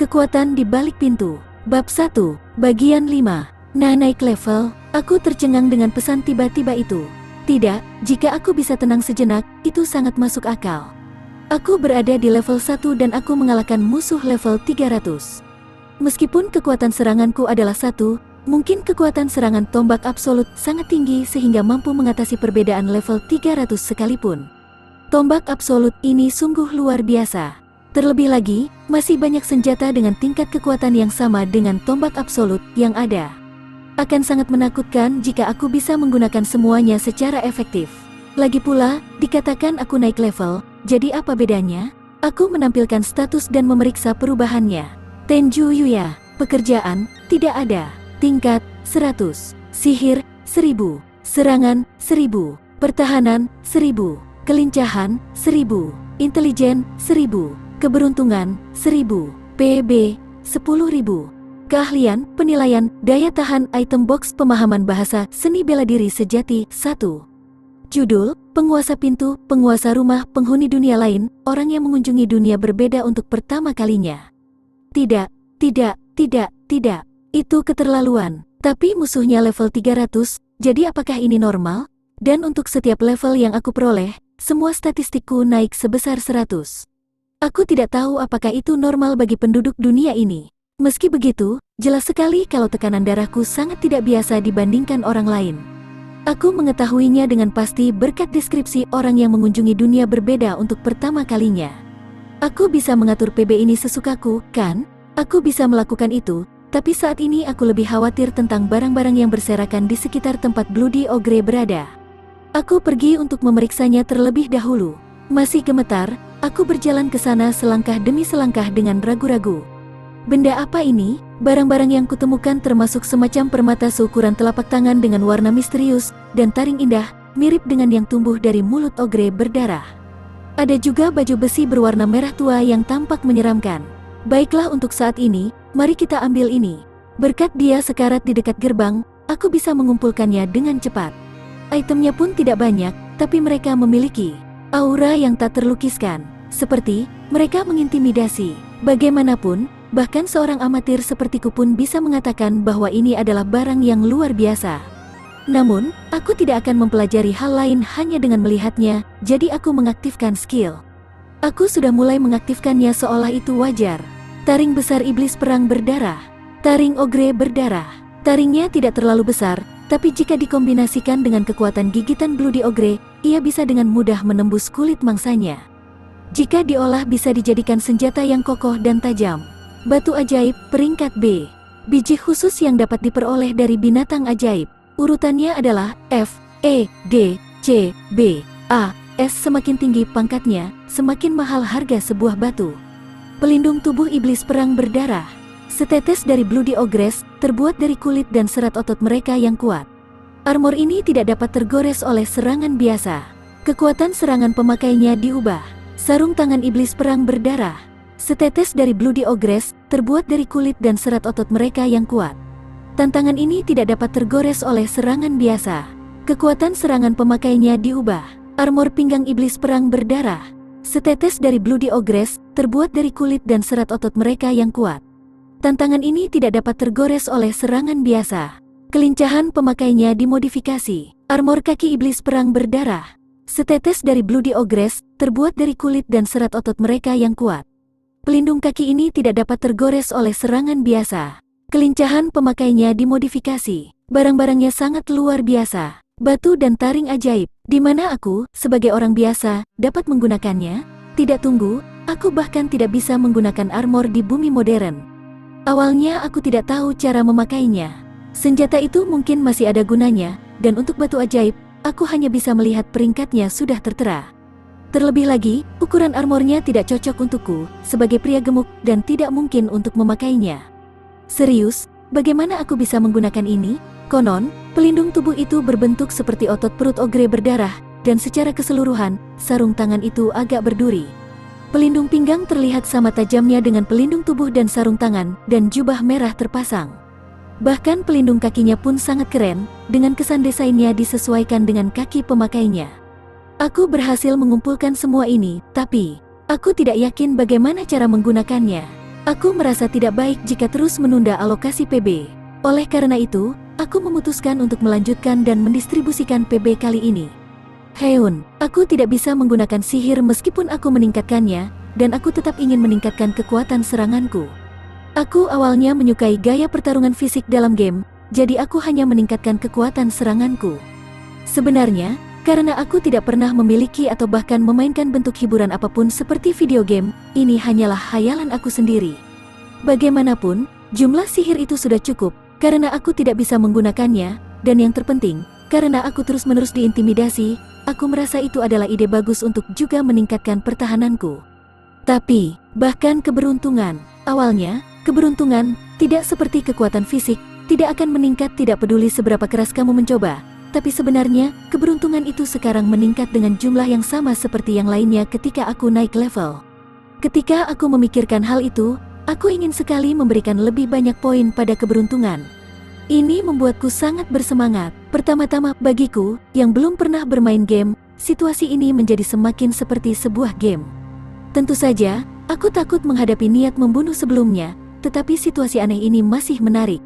Kekuatan di balik pintu. Bab 1, bagian 5. Naik level. Aku tercengang dengan pesan tiba-tiba itu. Tidak, jika aku bisa tenang sejenak, itu sangat masuk akal. Aku berada di level 1 dan aku mengalahkan musuh level 300. Meskipun kekuatan seranganku adalah 1, mungkin kekuatan serangan tombak absolut sangat tinggi sehingga mampu mengatasi perbedaan level 300 sekalipun. Tombak absolut ini sungguh luar biasa. Terlebih lagi, masih banyak senjata dengan tingkat kekuatan yang sama dengan tombak absolut yang ada. Akan sangat menakutkan jika aku bisa menggunakan semuanya secara efektif. Lagi pula, dikatakan aku naik level, jadi apa bedanya? Aku menampilkan status dan memeriksa perubahannya. Tenju Yuya, pekerjaan, tidak ada. Tingkat, 100. Sihir, 1000. Serangan, 1000. Pertahanan, 1000. Kelincahan, 1000. Intelijen, 1000. Keberuntungan, 1000. PB, 10.000. Keahlian, penilaian, daya tahan item box pemahaman bahasa, seni bela diri sejati, 1. Judul, penguasa pintu, penguasa rumah, penghuni dunia lain, orang yang mengunjungi dunia berbeda untuk pertama kalinya. Tidak. Itu keterlaluan. Tapi musuhnya level 300, jadi apakah ini normal? Dan untuk setiap level yang aku peroleh, semua statistikku naik sebesar 100. Aku tidak tahu apakah itu normal bagi penduduk dunia ini. Meski begitu, jelas sekali kalau tekanan darahku sangat tidak biasa dibandingkan orang lain. Aku mengetahuinya dengan pasti berkat deskripsi orang yang mengunjungi dunia berbeda untuk pertama kalinya. Aku bisa mengatur PB ini sesukaku, kan? Aku bisa melakukan itu, tapi saat ini aku lebih khawatir tentang barang-barang yang berserakan di sekitar tempat Bloody Ogre berada. Aku pergi untuk memeriksanya terlebih dahulu. Masih gemetar, aku berjalan ke sana selangkah demi selangkah dengan ragu-ragu. Benda apa ini? Barang-barang yang kutemukan termasuk semacam permata seukuran telapak tangan dengan warna misterius, dan taring indah, mirip dengan yang tumbuh dari mulut ogre berdarah. Ada juga baju besi berwarna merah tua yang tampak menyeramkan. Baiklah, untuk saat ini, mari kita ambil ini. Berkat dia sekarat di dekat gerbang, aku bisa mengumpulkannya dengan cepat. Itemnya pun tidak banyak, tapi mereka memiliki aura yang tak terlukiskan. Seperti, mereka mengintimidasi. Bagaimanapun, bahkan seorang amatir sepertiku pun bisa mengatakan bahwa ini adalah barang yang luar biasa. Namun, aku tidak akan mempelajari hal lain hanya dengan melihatnya, jadi aku mengaktifkan skill. Aku sudah mulai mengaktifkannya seolah itu wajar. Taring besar iblis perang berdarah. Taring ogre berdarah. Taringnya tidak terlalu besar, tapi jika dikombinasikan dengan kekuatan gigitan Bloody Ogre, ia bisa dengan mudah menembus kulit mangsanya. Jika diolah bisa dijadikan senjata yang kokoh dan tajam. Batu ajaib, peringkat B. Biji khusus yang dapat diperoleh dari binatang ajaib. Urutannya adalah F, E, G, C, B, A, S. Semakin tinggi pangkatnya, semakin mahal harga sebuah batu. Pelindung tubuh iblis perang berdarah. Setetes dari Bloody Ogres, terbuat dari kulit dan serat otot mereka yang kuat. Armor ini tidak dapat tergores oleh serangan biasa. Kekuatan serangan pemakainya diubah. Sarung tangan iblis perang berdarah. Setetes dari Bloody Ogres, terbuat dari kulit dan serat otot mereka yang kuat. Tantangan ini tidak dapat tergores oleh serangan biasa. Kekuatan serangan pemakainya diubah. Armor pinggang iblis perang berdarah. Setetes dari Bloody Ogres, terbuat dari kulit dan serat otot mereka yang kuat. Tantangan ini tidak dapat tergores oleh serangan biasa. Kelincahan pemakainya dimodifikasi. Armor kaki iblis perang berdarah. Setetes dari Bloody Ogress, terbuat dari kulit dan serat otot mereka yang kuat. Pelindung kaki ini tidak dapat tergores oleh serangan biasa. Kelincahan pemakainya dimodifikasi. Barang-barangnya sangat luar biasa. Batu dan taring ajaib. Di mana aku, sebagai orang biasa, dapat menggunakannya? Tidak tunggu, aku bahkan tidak bisa menggunakan armor di bumi modern. Awalnya aku tidak tahu cara memakainya. Senjata itu mungkin masih ada gunanya, dan untuk batu ajaib, aku hanya bisa melihat peringkatnya sudah tertera. Terlebih lagi, ukuran armornya tidak cocok untukku, sebagai pria gemuk dan tidak mungkin untuk memakainya. Serius, bagaimana aku bisa menggunakan ini? Konon, pelindung tubuh itu berbentuk seperti otot perut ogre berdarah, dan secara keseluruhan, sarung tangan itu agak berduri. Pelindung pinggang terlihat sama tajamnya dengan pelindung tubuh dan sarung tangan, dan jubah merah terpasang. Bahkan pelindung kakinya pun sangat keren, dengan kesan desainnya disesuaikan dengan kaki pemakainya. Aku berhasil mengumpulkan semua ini, tapi aku tidak yakin bagaimana cara menggunakannya. Aku merasa tidak baik jika terus menunda alokasi PB. Oleh karena itu, aku memutuskan untuk melanjutkan dan mendistribusikan PB kali ini. Heun, aku tidak bisa menggunakan sihir meskipun aku meningkatkannya, dan aku tetap ingin meningkatkan kekuatan seranganku. Aku awalnya menyukai gaya pertarungan fisik dalam game, jadi aku hanya meningkatkan kekuatan seranganku. Sebenarnya, karena aku tidak pernah memiliki atau bahkan memainkan bentuk hiburan apapun seperti video game, ini hanyalah khayalan aku sendiri. Bagaimanapun, jumlah sihir itu sudah cukup, karena aku tidak bisa menggunakannya, dan yang terpenting, karena aku terus-menerus diintimidasi, aku merasa itu adalah ide bagus untuk juga meningkatkan pertahananku. Tapi, bahkan keberuntungan, awalnya, keberuntungan, tidak seperti kekuatan fisik, tidak akan meningkat tidak peduli seberapa keras kamu mencoba. Tapi sebenarnya, keberuntungan itu sekarang meningkat dengan jumlah yang sama seperti yang lainnya ketika aku naik level. Ketika aku memikirkan hal itu, aku ingin sekali memberikan lebih banyak poin pada keberuntungan. Ini membuatku sangat bersemangat. Pertama-tama, bagiku, yang belum pernah bermain game, situasi ini menjadi semakin seperti sebuah game. Tentu saja, aku takut menghadapi niat membunuh sebelumnya, tetapi situasi aneh ini masih menarik.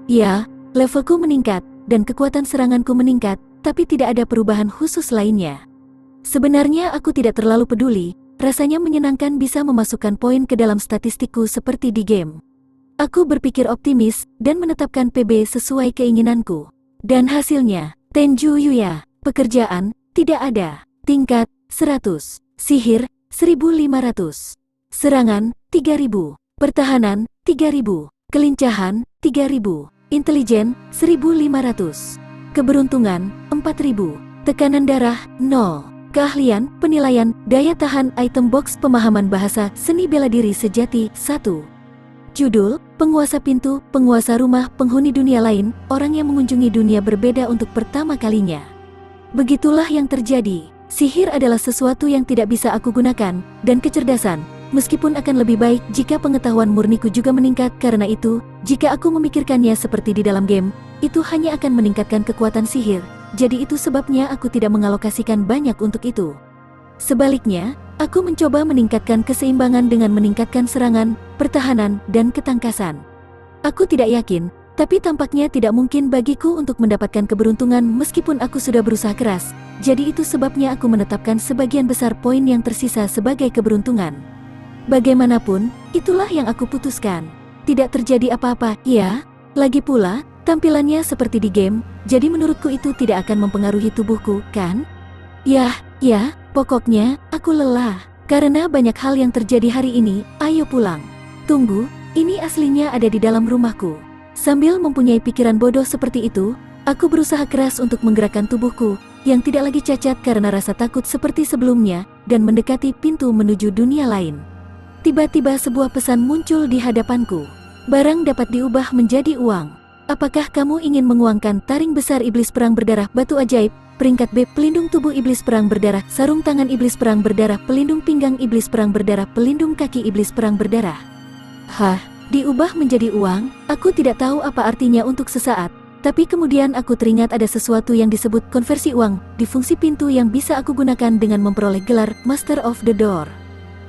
Ya, levelku meningkat, dan kekuatan seranganku meningkat, tapi tidak ada perubahan khusus lainnya. Sebenarnya aku tidak terlalu peduli, rasanya menyenangkan bisa memasukkan poin ke dalam statistikku seperti di game. Aku berpikir optimis, dan menetapkan PB sesuai keinginanku. Dan hasilnya, Tenju Yuya, pekerjaan, tidak ada. Tingkat, 100. Sihir, 1500. Serangan, 3000. Pertahanan, 3000. Kelincahan, 3000. Intelijen, 1500. Keberuntungan, 4000. Tekanan darah, 0. Keahlian, penilaian, daya tahan item box pemahaman bahasa, seni bela diri sejati, 1. Judul, penguasa pintu, penguasa rumah, penghuni dunia lain, orang yang mengunjungi dunia berbeda untuk pertama kalinya. Begitulah yang terjadi. Sihir adalah sesuatu yang tidak bisa aku gunakan, dan kecerdasan, meskipun akan lebih baik jika pengetahuan murniku juga meningkat. Karena itu, jika aku memikirkannya seperti di dalam game, itu hanya akan meningkatkan kekuatan sihir. Jadi itu sebabnya aku tidak mengalokasikan banyak untuk itu. Sebaliknya, aku mencoba meningkatkan keseimbangan dengan meningkatkan serangan, pertahanan, dan ketangkasan. Aku tidak yakin, tapi tampaknya tidak mungkin bagiku untuk mendapatkan keberuntungan meskipun aku sudah berusaha keras. Jadi itu sebabnya aku menetapkan sebagian besar poin yang tersisa sebagai keberuntungan. Bagaimanapun, itulah yang aku putuskan. Tidak terjadi apa-apa, ya. Lagi pula, tampilannya seperti di game, jadi menurutku itu tidak akan mempengaruhi tubuhku, kan? Ya, pokoknya, aku lelah. Karena banyak hal yang terjadi hari ini, ayo pulang. Tunggu, ini aslinya ada di dalam rumahku. Sambil mempunyai pikiran bodoh seperti itu, aku berusaha keras untuk menggerakkan tubuhku, yang tidak lagi cacat karena rasa takut seperti sebelumnya, dan mendekati pintu menuju dunia lain. Tiba-tiba sebuah pesan muncul di hadapanku. Barang dapat diubah menjadi uang. Apakah kamu ingin menguangkan taring besar iblis perang berdarah batu ajaib? Peringkat B, pelindung tubuh iblis perang berdarah, sarung tangan iblis perang berdarah, pelindung pinggang iblis perang berdarah, pelindung kaki iblis perang berdarah. Hah, diubah menjadi uang? Aku tidak tahu apa artinya untuk sesaat, tapi kemudian aku teringat ada sesuatu yang disebut konversi uang di fungsi pintu yang bisa aku gunakan dengan memperoleh gelar Master of the Door.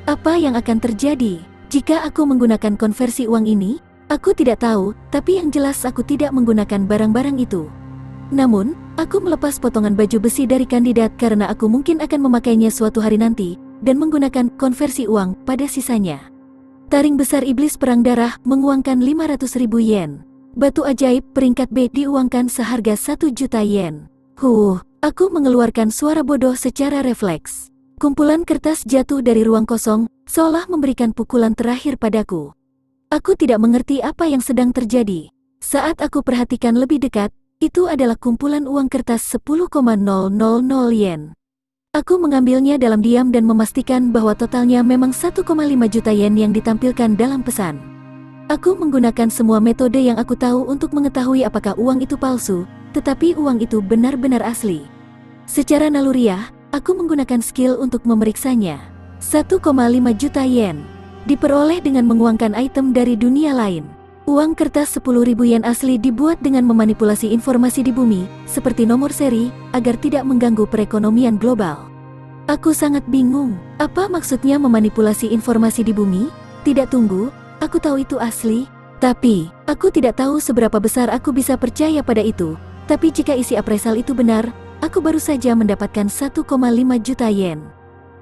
Apa yang akan terjadi jika aku menggunakan konversi uang ini? Aku tidak tahu, tapi yang jelas aku tidak menggunakan barang-barang itu. Namun, Aku melepas potongan baju besi dari kandidat karena aku mungkin akan memakainya suatu hari nanti, dan menggunakan konversi uang pada sisanya. Taring besar iblis perang darah menguangkan 500.000 yen. Batu ajaib peringkat B diuangkan seharga 1 juta yen. Aku mengeluarkan suara bodoh secara refleks. Kumpulan kertas jatuh dari ruang kosong, seolah memberikan pukulan terakhir padaku. Aku tidak mengerti apa yang sedang terjadi. Saat aku perhatikan lebih dekat, itu adalah kumpulan uang kertas 10,000 yen. Aku mengambilnya dalam diam dan memastikan bahwa totalnya memang 1,5 juta yen yang ditampilkan dalam pesan. Aku menggunakan semua metode yang aku tahu untuk mengetahui apakah uang itu palsu, tetapi uang itu benar-benar asli. Secara naluriah, aku menggunakan skill untuk memeriksanya. 1,5 juta yen diperoleh dengan menguangkan item dari dunia lain. Uang kertas 10.000 yen asli dibuat dengan memanipulasi informasi di bumi, seperti nomor seri, agar tidak mengganggu perekonomian global. Aku sangat bingung, apa maksudnya memanipulasi informasi di bumi? Tidak, tunggu, aku tahu itu asli. Tapi, aku tidak tahu seberapa besar aku bisa percaya pada itu. Tapi jika isi appraisal itu benar, aku baru saja mendapatkan 1,5 juta yen.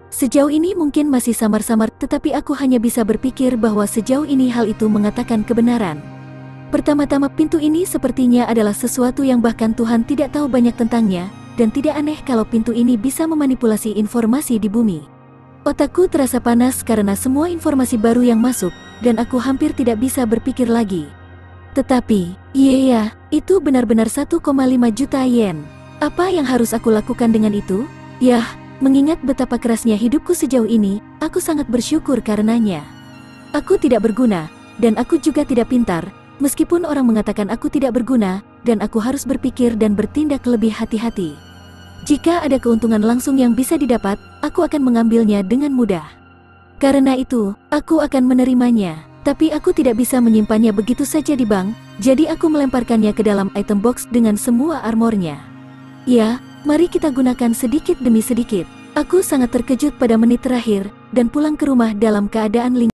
Sejauh ini mungkin masih samar-samar, tetapi aku hanya bisa berpikir bahwa sejauh ini hal itu mengatakan kebenaran. Pertama-tama, pintu ini sepertinya adalah sesuatu yang bahkan Tuhan tidak tahu banyak tentangnya, dan tidak aneh kalau pintu ini bisa memanipulasi informasi di bumi. Otakku terasa panas karena semua informasi baru yang masuk, dan aku hampir tidak bisa berpikir lagi. Tetapi, iya, itu benar-benar 1,5 juta yen. Apa yang harus aku lakukan dengan itu? Yah, mengingat betapa kerasnya hidupku sejauh ini, aku sangat bersyukur karenanya. Aku tidak berguna, dan aku juga tidak pintar, meskipun orang mengatakan aku tidak berguna, dan aku harus berpikir dan bertindak lebih hati-hati. Jika ada keuntungan langsung yang bisa didapat, aku akan mengambilnya dengan mudah. Karena itu, aku akan menerimanya, tapi aku tidak bisa menyimpannya begitu saja di bank, jadi aku melemparkannya ke dalam item box dengan semua armornya. Ya, mari kita gunakan sedikit demi sedikit. Aku sangat terkejut pada menit terakhir, dan pulang ke rumah dalam keadaan